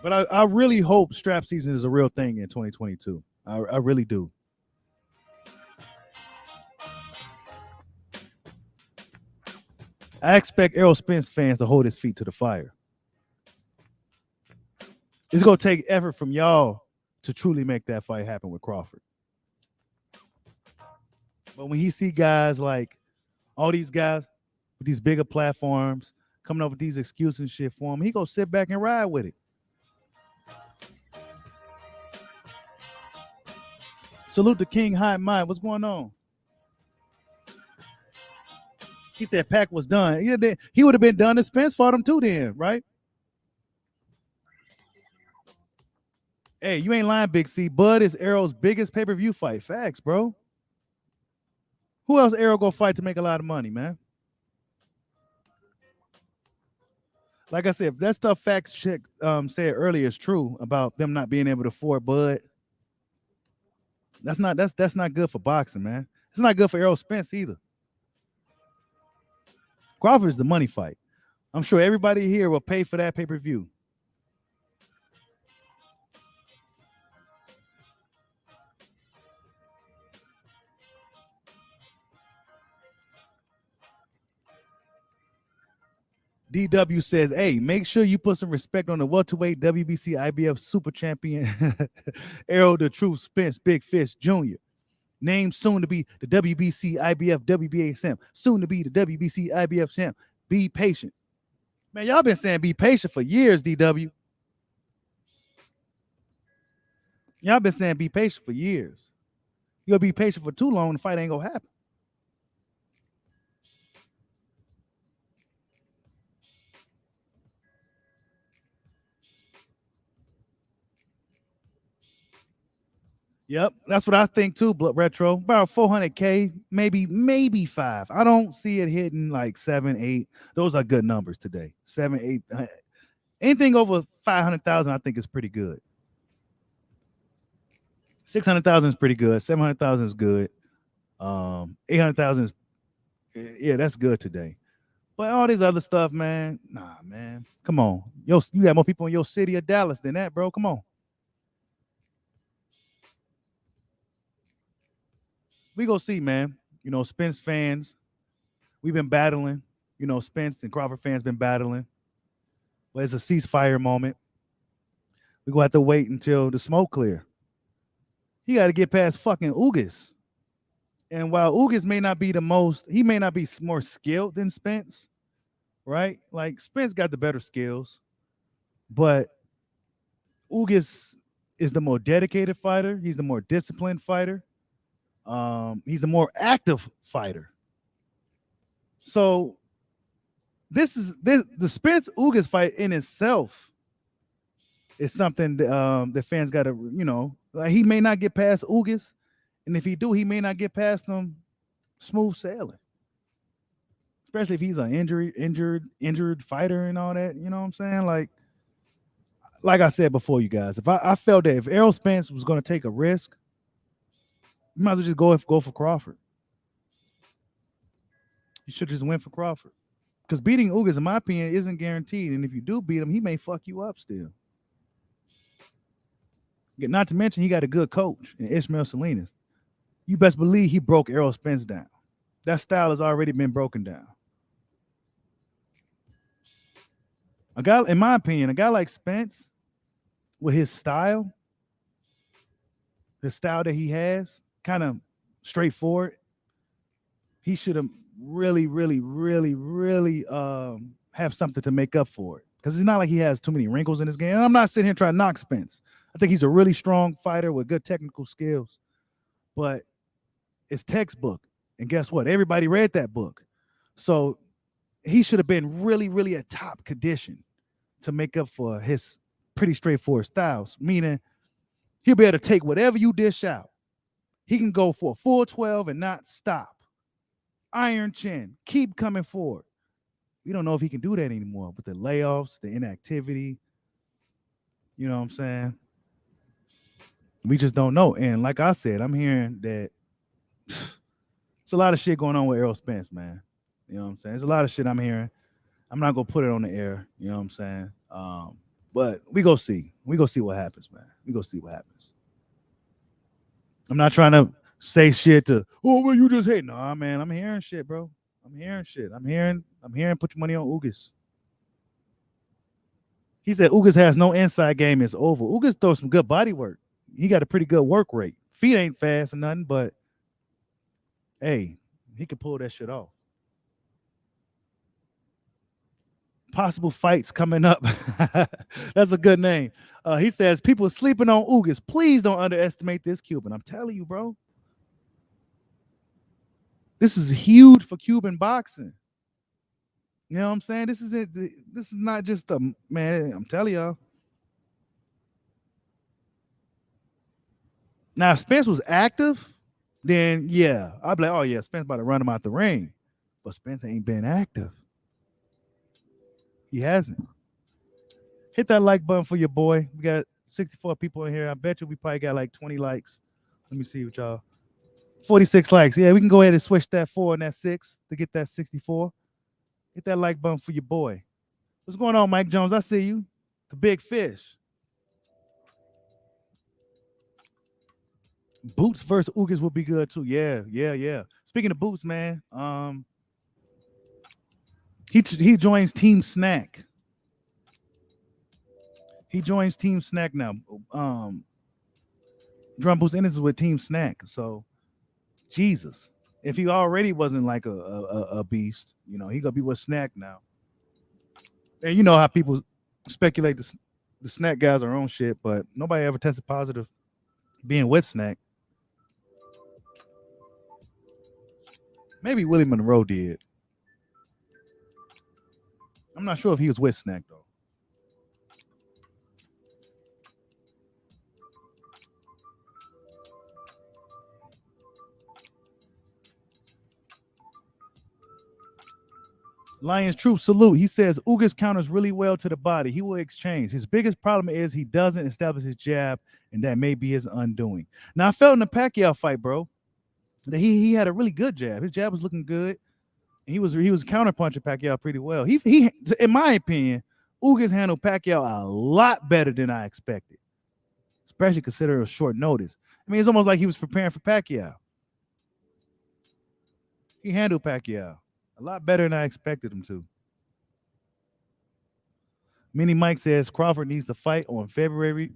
But I really hope strap season is a real thing in 2022. I really do. I expect Errol Spence fans to hold his feet to the fire. It's going to take effort from y'all to truly make that fight happen with Crawford. But when he see guys like all these guys with these bigger platforms coming up with these excuses and shit for him, he going to sit back and ride with it. Salute to King High Mind. What's going on? He said Pac was done. He would have been done if Spence fought him too then, right? Hey, you ain't lying, Big C. Bud is Errol's biggest pay-per-view fight. Facts, bro. Who else Errol go fight to make a lot of money, man? Like I said, if that stuff facts check said earlier is true about them not being able to afford Bud, that's not good for boxing, man. It's not good for Errol Spence either. Crawford is the money fight. I'm sure everybody here will pay for that pay-per-view. DW says, hey, make sure you put some respect on the welterweight WBC IBF super champion Errol the Truth Spence Big Fish Jr. Named soon to be the WBC IBF WBA champ. Soon to be the WBC IBF champ. Be patient. Man, y'all been saying be patient for years, DW. Y'all been saying be patient for years. You'll be patient for too long, the fight ain't gonna happen. Yep, that's what I think too. Blood Retro about 400K, maybe 5. I don't see it hitting like 7, 8. Those are good numbers today. 7, 8. Anything over 500,000, I think is pretty good. 600,000 is pretty good. 700,000 is good. 800,000 is yeah, that's good today. But all this other stuff, man, nah, man, come on. You got more people in your city of Dallas than that, bro. Come on. We go see, man. You know, Spence fans, we've been battling. You know, Spence and Crawford fans been battling. But it's a ceasefire moment. We're going to have to wait until the smoke clear. He got to get past fucking Ugas. And while Ugas may not be he may not be more skilled than Spence, right? Like, Spence got the better skills. But Ugas is the more dedicated fighter. He's the more disciplined fighter. He's the more active fighter. So the Spence Ugas fight in itself is something that fans got to, you know, like, he may not get past Ugas, and if he do, he may not get past them smooth sailing. Especially if he's an injured fighter and all that. You know what I'm saying? Like I said before, you guys, if I felt that if Errol Spence was going to take a risk, you might as well just go for Crawford. You should just win for Crawford. Because beating Ugas, in my opinion, isn't guaranteed. And if you do beat him, he may fuck you up still. Not to mention, he got a good coach in Ishmael Salinas. You best believe he broke Errol Spence down. That style has already been broken down. A guy, in my opinion, a guy like Spence, with his style, the style that he has, kind of straightforward, he should have really have something to make up for it. Because it's not like he has too many wrinkles in his game. And I'm not sitting here trying to knock Spence. I think he's a really strong fighter with good technical skills. But it's textbook. And guess what? Everybody read that book. So he should have been really at top condition to make up for his pretty straightforward styles. Meaning, he'll be able to take whatever you dish out. He can go for a full 12 and not stop. Iron chin. Keep coming forward. We don't know if he can do that anymore with the layoffs, the inactivity. You know what I'm saying? We just don't know. And like I said, I'm hearing that it's a lot of shit going on with Errol Spence, man. You know what I'm saying? There's a lot of shit I'm hearing. I'm not going to put it on the air. You know what I'm saying? But we go see. We go see what happens, man. We go see what happens. I'm not trying to say shit to, oh, well, you just hate. No, man, I'm hearing shit, bro. I'm hearing shit. I'm hearing put your money on Ugas. He said Ugas has no inside game. It's over. Ugas throws some good body work. He got a pretty good work rate. Feet ain't fast or nothing, but hey, he can pull that shit off. Possible fights coming up. That's a good name. He says people sleeping on Ugas. Please don't underestimate this Cuban. I'm telling you, bro. This is huge for Cuban boxing. You know what I'm saying? This is it. This is not just a man. I'm telling y'all. Now, if Spence was active, then yeah, I'd be like, oh yeah, Spence about to run him out the ring. But Spence ain't been active. He hasn't. Hit that like button for your boy. We got 64 people in here. I bet you we probably got like 20 likes. Let me see what y'all. 46 likes. Yeah, we can go ahead and switch that 4 and that 6 to get that 64. Hit that like button for your boy. What's going on, Mike Jones? I see you. The big fish. Boots versus Ugas will be good too. Yeah. Speaking of Boots, man, he joins Team Snack. He joins Team Snack now. Drum Boots Ennis is with Team Snack. So, Jesus, if he already wasn't like a beast, you know, he gonna be with Snack now. And you know how people speculate the Snack guys are on shit, but nobody ever tested positive being with Snack. Maybe Willie Monroe did. I'm not sure if he was with Snack though. Lions Troop salute. He says Ugas counters really well to the body. He will exchange. His biggest problem is he doesn't establish his jab, and that may be his undoing. Now I felt in the Pacquiao fight, bro, that he had a really good jab. His jab was looking good. And he was counterpunching Pacquiao pretty well. He in my opinion, Ugas handled Pacquiao a lot better than I expected, especially considering it was short notice. I mean, it's almost like he was preparing for Pacquiao. He handled Pacquiao a lot better than I expected him to. Mini Mike says Crawford needs to fight on February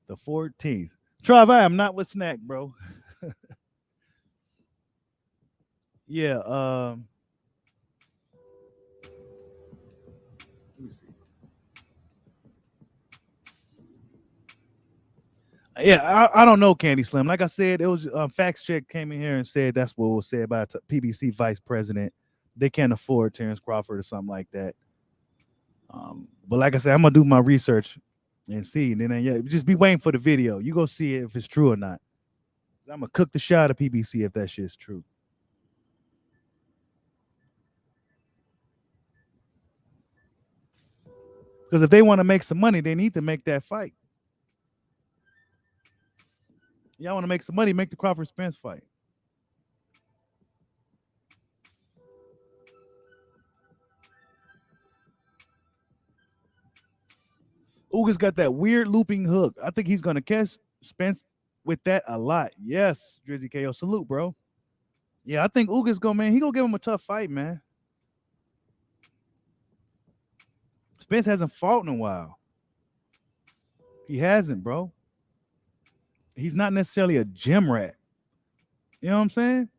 the 14th. Trav, I am not with Snack, bro. Yeah. Let me see. Yeah, I don't know, Candy Slim. Like I said, it was Facts Check came in here and said that's what was said by PBC vice president. They can't afford Terence Crawford or something like that. But like I said, I'm gonna do my research and see, and then yeah, just be waiting for the video. You go see it if it's true or not. I'm gonna cook the shot of PBC if that shit's true. Because if they want to make some money, they need to make that fight. Y'all want to make some money, make the Crawford Spence fight. Ugas got that weird looping hook. I think he's gonna catch Spence with that a lot. Yes, Drizzy KO. Salute, bro. Yeah, I think Ugas he gonna give him a tough fight, man. Spence hasn't fought in a while. He hasn't, bro. He's not necessarily a gym rat. You know what I'm saying?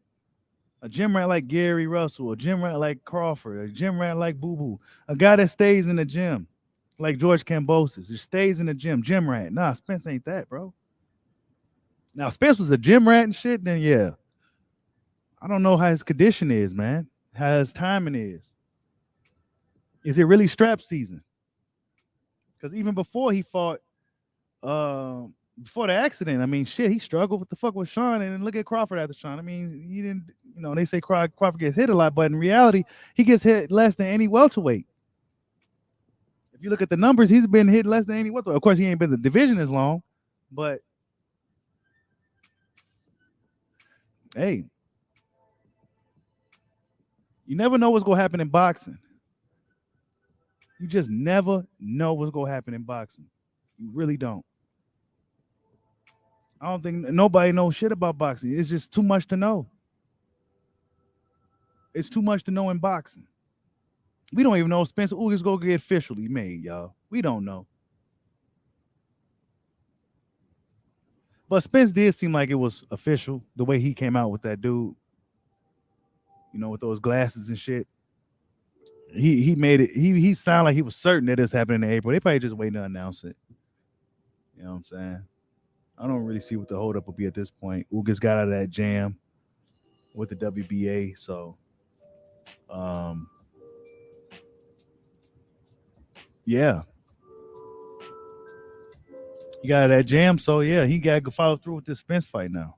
A gym rat like Gary Russell, a gym rat like Crawford, a gym rat like Boo Boo, a guy that stays in the gym, like George Kambosos, who stays in the gym rat. Nah, Spence ain't that, bro. Now, Spence was a gym rat and shit, then yeah. I don't know how his condition is, man. How his timing is. Is it really strap season? Because even before he fought, before the accident, I mean, shit, he struggled with the fuck with Sean, and then look at Crawford after Sean. I mean, he didn't, you know, they say Crawford gets hit a lot, but in reality, he gets hit less than any welterweight. If you look at the numbers, he's been hit less than any welterweight. Of course, he ain't been in the division as long, but hey, you never know what's gonna happen in boxing. You just never know what's gonna happen in boxing. You really don't. I don't think nobody knows shit about boxing. It's just too much to know. It's too much to know in boxing. We don't even know if Spencer Ugas gonna get officially made, y'all. We don't know. But Spence did seem like it was official the way he came out with that dude. You know, with those glasses and shit. He made it. He sounded like he was certain that it's happening in April. They probably just waiting to announce it. You know what I'm saying? I don't really see what the holdup will be at this point. Ugas got out of that jam with the WBA, so yeah. He got out of that jam, so yeah, he got to follow through with this Spence fight now.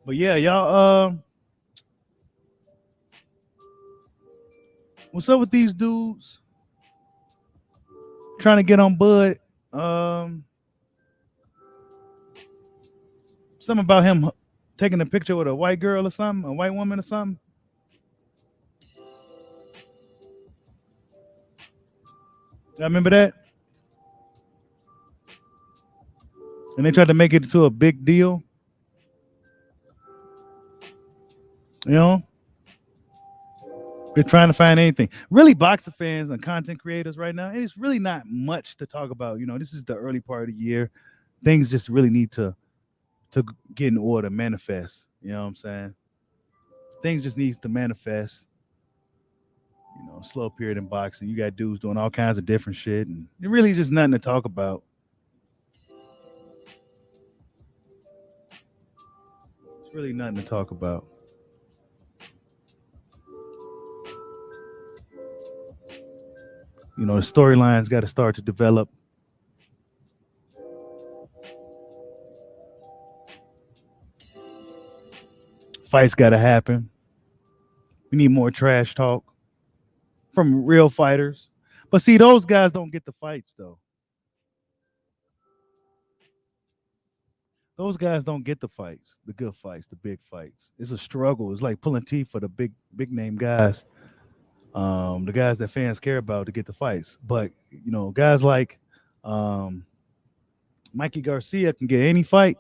But yeah, y'all. What's up with these dudes trying to get on Bud? Something about him taking a picture with a white girl or something, a white woman or something. I remember that. And they tried to make it into a big deal. You know, they're trying to find anything. Really, boxer fans and content creators right now, it's really not much to talk about. You know, this is the early part of the year. Things just really need to get in order, manifest. You know what I'm saying? Things just needs to manifest. You know, slow period in boxing. You got dudes doing all kinds of different shit, and it really just nothing to talk about. It's really nothing to talk about. You know, the storylines got to start to develop. Fights got to happen. We need more trash talk from real fighters. But see, those guys don't get the fights though. Those guys don't get the fights, the good fights, the big fights. It's a struggle. It's like pulling teeth for the big name guys, the guys that fans care about to get the fights. But you know, guys like um, Mikey Garcia can get any fight.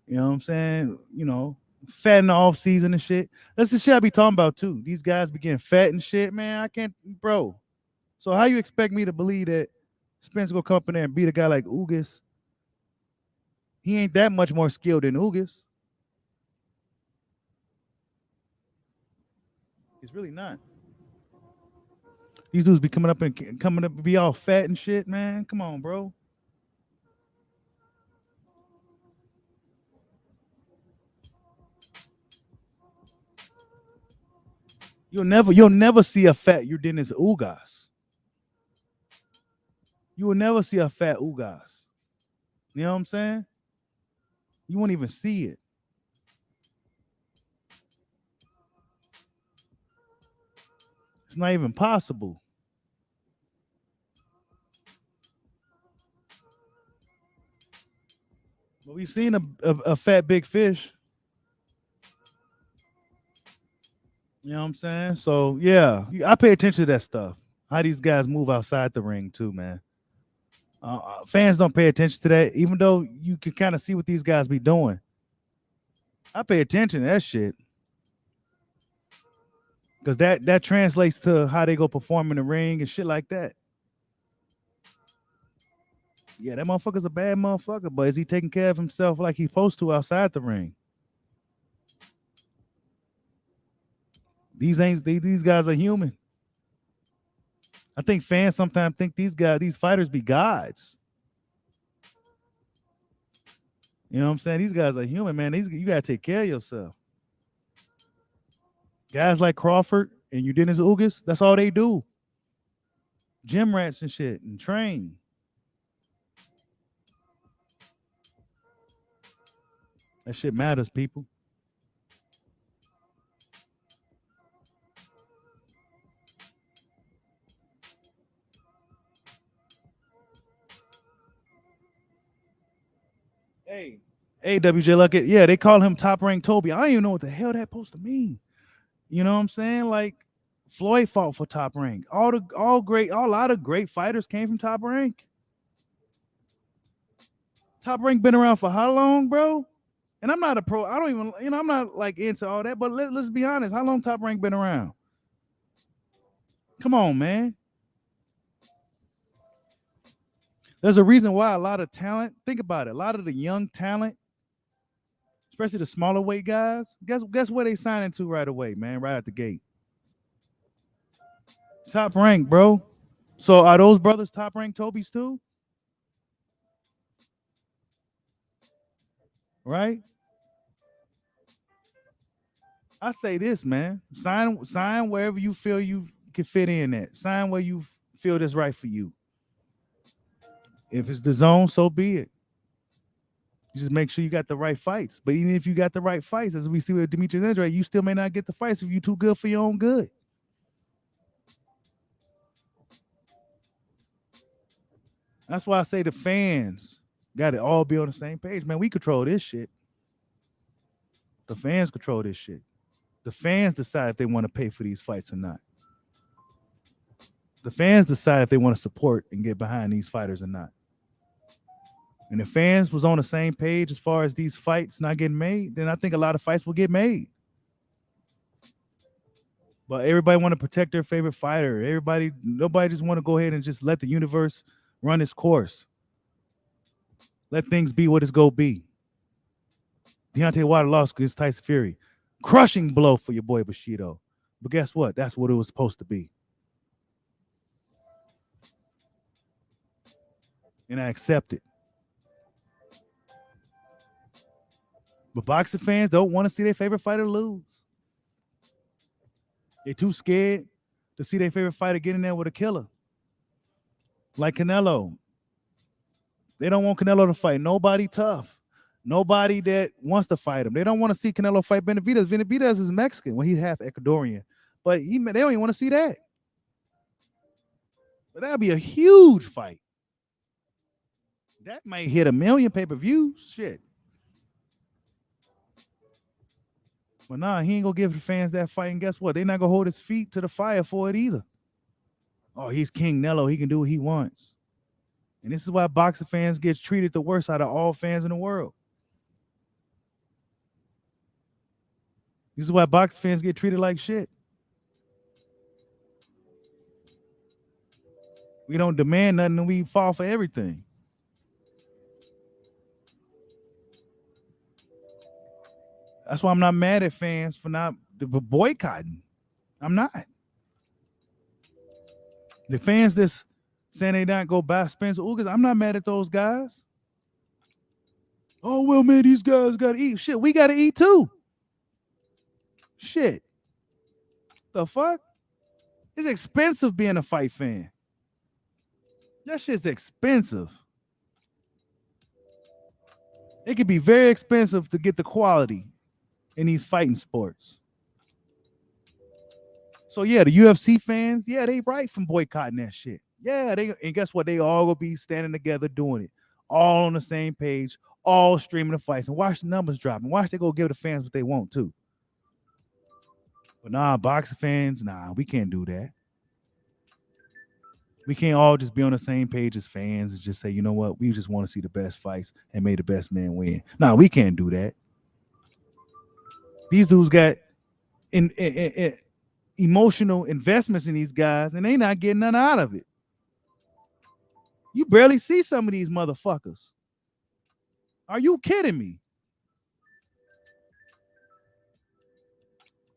You know what I'm saying? You know, fat in the off season and shit. That's the shit I be talking about too. These guys be getting fat and shit, man. I can't, bro. So how you expect me to believe that Spence gonna come up in there and beat a guy like Ugas? He ain't that much more skilled than Ugas. He's really not. These dudes be coming up and be all fat and shit, man. Come on, bro. You'll never see a fat Dennis Ugas. You will never see a fat Ugas. You know what I'm saying? You won't even see it. It's not even possible. But we've seen a fat big fish. You know what I'm saying? So yeah, I pay attention to that stuff. How these guys move outside the ring too, man. Fans don't pay attention to that, even though you can kind of see what these guys be doing. I pay attention to that shit because that translates to how they go perform in the ring and shit like that. Yeah, that motherfucker's a bad motherfucker, but is he taking care of himself like he's supposed to outside the ring? These guys are human. I think fans sometimes think these fighters be gods. You know what I'm saying? These guys are human, man. You gotta take care of yourself. Guys like Crawford and Dennis Ugas, that's all they do. Gym rats and shit and train. That shit matters, people. Hey, WJ Luckett. Yeah, they call him top ranked Toby. I don't even know what the hell that's supposed to mean. You know what I'm saying? Like Floyd fought for top rank. A lot of great fighters came from top rank. Top rank been around for how long, bro? And I'm not a pro. I don't even, I'm not like into all that. But let's be honest. How long top rank been around? Come on, man. There's a reason why a lot of talent, think about it, a lot of the young talent, especially the smaller weight guys, guess where they sign into right away, man, right at the gate. Top rank, bro. So are those brothers top rank Toby's too? Right? I say this, man. Sign wherever you feel you can fit in at. Sign where you feel that's right for you. If it's the zone, so be it. You just make sure you got the right fights. But even if you got the right fights, as we see with Demetrius Andrade, you still may not get the fights if you're too good for your own good. That's why I say the fans got to all be on the same page. Man, we control this shit. The fans control this shit. The fans decide if they want to pay for these fights or not. The fans decide if they want to support and get behind these fighters or not. And if fans was on the same page as far as these fights not getting made, then I think a lot of fights will get made. But everybody want to protect their favorite fighter. Nobody just want to go ahead and just let the universe run its course. Let things be what it's going to be. Deontay Wilder lost against Tyson Fury. Crushing blow for your boy Bushido. But guess what? That's what it was supposed to be. And I accept it. But boxing fans don't want to see their favorite fighter lose. They're too scared to see their favorite fighter get in there with a killer. Like Canelo. They don't want Canelo to fight nobody tough. Nobody that wants to fight him. They don't want to see Canelo fight Benavidez. Benavidez is Mexican. Well, he's half Ecuadorian. But they don't even want to see that. But that would be a huge fight. That might hit 1 million pay-per-views. Shit. But nah, he ain't going to give the fans that fight. And guess what? They're not going to hold his feet to the fire for it either. Oh, he's King Nello. He can do what he wants. And this is why boxing fans get treated the worst out of all fans in the world. This is why boxing fans get treated like shit. We don't demand nothing and we fall for everything. That's why I'm not mad at fans for not boycotting. I'm not. The fans that's saying they not go buy Spence or Ugas, I'm not mad at those guys. Oh, well, man, these guys got to eat. Shit, we got to eat too. Shit. The fuck? It's expensive being a fight fan. That shit's expensive. It can be very expensive to get the quality in these fighting sports. So yeah, the UFC fans, yeah, they right from boycotting that shit. Yeah, and guess what? They all will be standing together doing it. All on the same page, all streaming the fights. And watch the numbers drop. And watch they go give the fans what they want too. But nah, boxing fans, nah, we can't do that. We can't all just be on the same page as fans and just say, you know what, we just want to see the best fights and may the best man win. Nah, we can't do that. These dudes got emotional investments in these guys, and they not getting none out of it. You barely see some of these motherfuckers. Are you kidding me?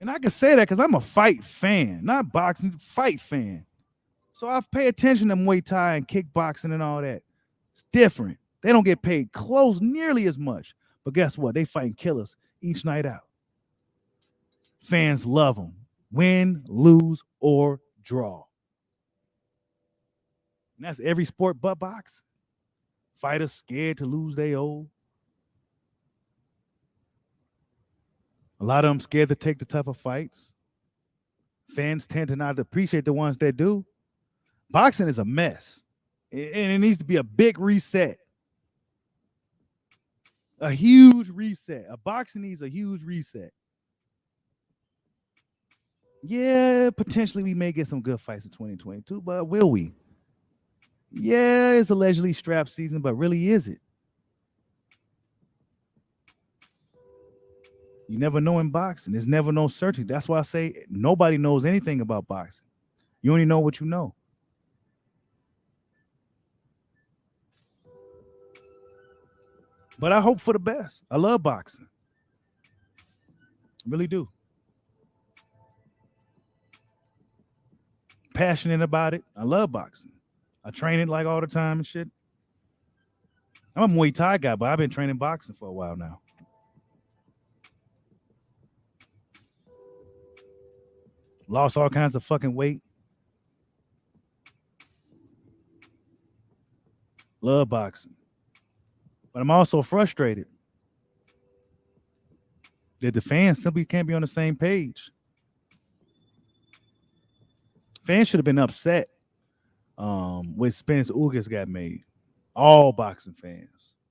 And I can say that because I'm a fight fan, not boxing, fight fan. So I pay attention to Muay Thai and kickboxing and all that. It's different. They don't get paid close nearly as much. But guess what? They fighting killers each night out. Fans love them. Win, lose, or draw. And that's every sport but boxing. Fighters scared to lose they owe. A lot of them scared to take the tougher fights. Fans tend to not appreciate the ones that do. Boxing is a mess. And it needs to be a big reset. A huge reset. A boxing needs a huge reset. Yeah, potentially we may get some good fights in 2022, but will we? Yeah, it's allegedly strap season, but really is it? You never know in boxing. There's never no certainty. That's why I say nobody knows anything about boxing. You only know what you know. But I hope for the best. I love boxing. I really do. Passionate about it. I love boxing. I train it like all the time and shit. I'm a Muay Thai guy, but I've been training boxing for a while now. Lost all kinds of fucking weight. Love boxing. But I'm also frustrated that the fans simply can't be on the same page. Fans should have been upset when Spence Ugas got made. All boxing fans.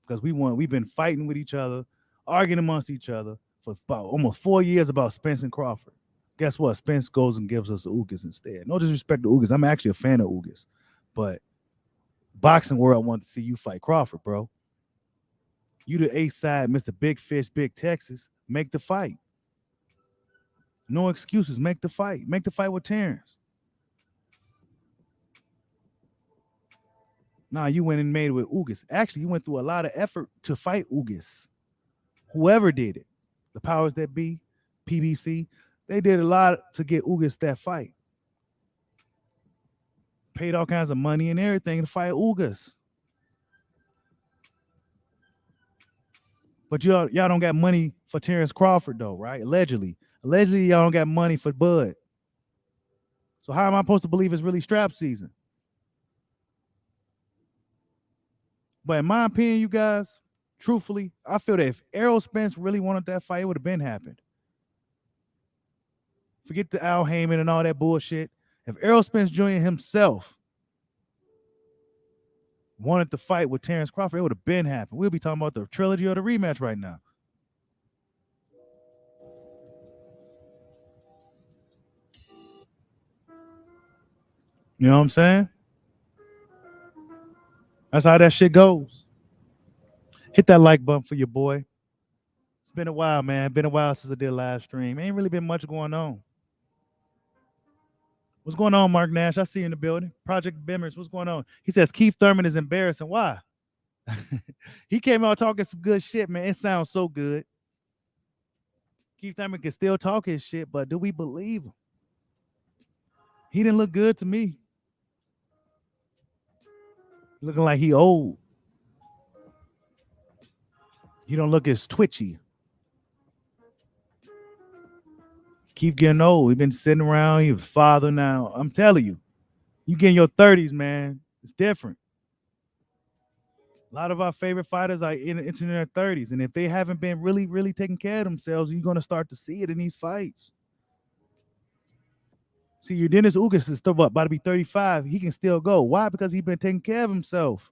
Because we've been fighting with each other, arguing amongst each other for about almost 4 years about Spence and Crawford. Guess what? Spence goes and gives us Ugas instead. No disrespect to Ugas. I'm actually a fan of Ugas. But boxing world wants to see you fight Crawford, bro. You the A side, Mr. Big Fish, Big Texas. Make the fight. No excuses. Make the fight. Make the fight with Terence. Nah, you went and made it with Ugas. Actually, you went through a lot of effort to fight Ugas. Whoever did it, the powers that be, PBC, they did a lot to get Ugas that fight. Paid all kinds of money and everything to fight Ugas. But y'all don't got money for Terence Crawford, though, right? Allegedly. Allegedly, y'all don't got money for Bud. So how am I supposed to believe it's really strap season? But in my opinion, you guys, truthfully, I feel that if Errol Spence really wanted that fight, it would have been happened. Forget the Al Heyman and all that bullshit. If Errol Spence Jr. himself wanted to fight with Terence Crawford, it would have been happened. We'll be talking about the trilogy or the rematch right now. You know what I'm saying? That's how that shit goes. Hit that like button for your boy. It's been a while, man. Been a while since I did a live stream. Ain't really been much going on. What's going on, Mark Nash? I see you in the building. Project Bimmers, what's going on? He says Keith Thurman is embarrassing. Why? He came out talking some good shit, man. It sounds so good. Keith Thurman can still talk his shit, but do we believe him? He didn't look good to me. Looking like he old. He don't look as twitchy. Keep getting old. He been sitting around. He was father now. I'm telling you, you get in your 30s, man. It's different. A lot of our favorite fighters are in their 30s, and if they haven't been really, really taking care of themselves, you're gonna start to see it in these fights. See, your Dennis Ugas is still about to be 35. He can still go. Why? Because he's been taking care of himself.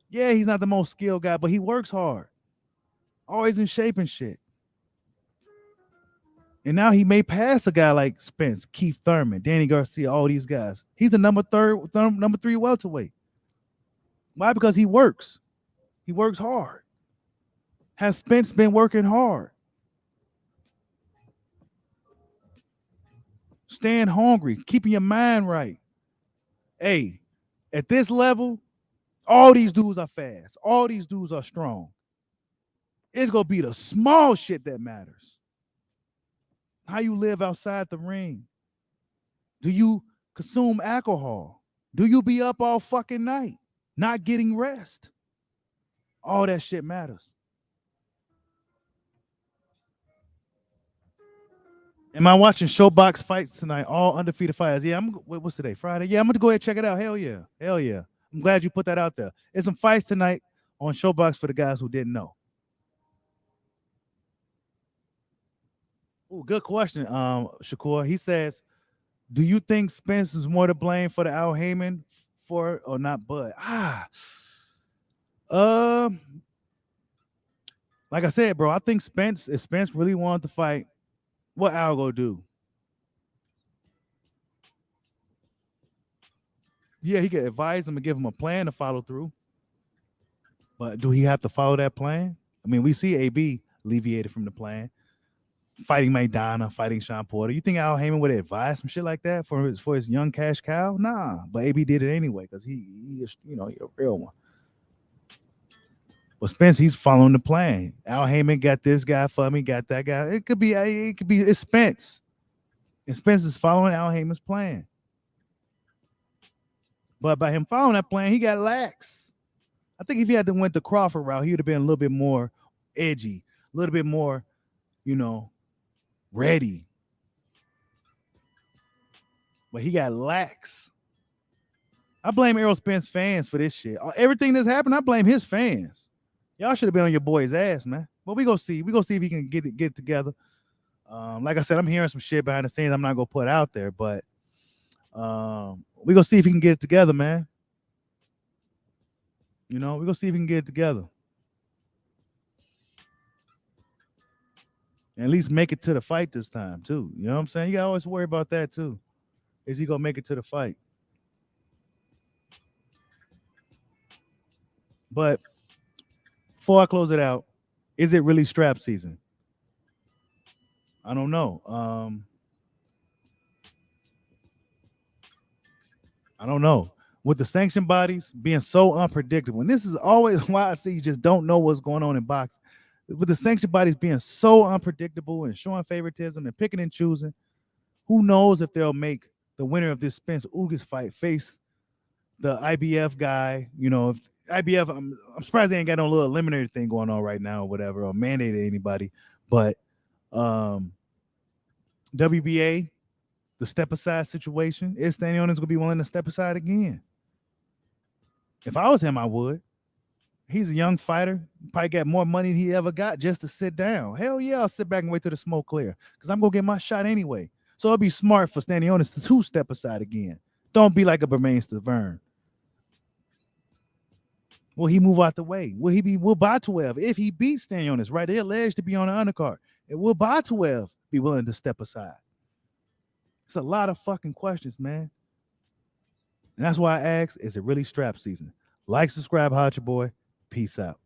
Yeah, he's not the most skilled guy, but he works hard. Always in shape and shit. And now he may pass a guy like Spence, Keith Thurman, Danny Garcia, all these guys. He's the number 3 welterweight. Why? Because he works. He works hard. Has Spence been working hard? Staying hungry, keeping your mind right. Hey, at this level, all these dudes are fast. All these dudes are strong. It's going to be the small shit that matters. How you live outside the ring. Do you consume alcohol? Do you be up all fucking night, not getting rest? All that shit matters. Am I watching Showbox fights tonight? All undefeated fighters. Yeah, what's today? Friday? Yeah, I'm going to go ahead and check it out. Hell yeah. Hell yeah. I'm glad you put that out there. There's some fights tonight on Showbox for the guys who didn't know. Oh, good question, Shakur. He says, do you think Spence is more to blame for the Al Heyman for or not Bud? Like I said, bro, I think if Spence really wanted to fight, what Al go do? Yeah, he could advise him and give him a plan to follow through. But do he have to follow that plan? I mean, we see AB alleviated from the plan. Fighting Maidana, fighting Sean Porter. You think Al Heyman would advise some shit like that for his young cash cow? Nah, but AB did it anyway because he is, he a real one. But Spence, he's following the plan. Al Heyman got this guy for me, got that guy. It's Spence. And Spence is following Al Heyman's plan. But by him following that plan, he got lax. I think if he had to went the Crawford route, he would have been a little bit more edgy, a little bit more, ready. But he got lax. I blame Errol Spence fans for this shit. Everything that's happened, I blame his fans. Y'all should have been on your boy's ass, man. But we go see. We go see if he can get it together. Like I said, I'm hearing some shit behind the scenes. I'm not gonna put out there, but we go see if he can get it together, man. You know, we go see if he can get it together. And at least make it to the fight this time, too. You know what I'm saying? You gotta always worry about that too. Is he gonna make it to the fight? But before I close it out, is it really strap season? I don't know. I don't know. With the sanction bodies being so unpredictable, and this is always why I say you just don't know what's going on in boxing. With the sanction bodies being so unpredictable and showing favoritism and picking and choosing, who knows if they'll make the winner of this Spence Ugas fight face the IBF guy? You know, if IBF, I'm surprised they ain't got no little eliminator thing going on right now or whatever, or mandated anybody. But WBA, the step aside situation, is Stanionis gonna be willing to step aside again? If I was him, I would. He's a young fighter. Probably got more money than he ever got just to sit down. Hell yeah, I'll sit back and wait till the smoke clear because I'm gonna get my shot anyway. So it'll be smart for Stanionis to step aside again. Don't be like a Bermain Stavern. Will he move out the way? Will he be Will Batuev, if he beats Stanionis, right? They're alleged to be on the undercard. And will Batuev be willing to step aside? It's a lot of fucking questions, man. And that's why I ask, is it really strap season? Like, subscribe, holla at your boy. Peace out.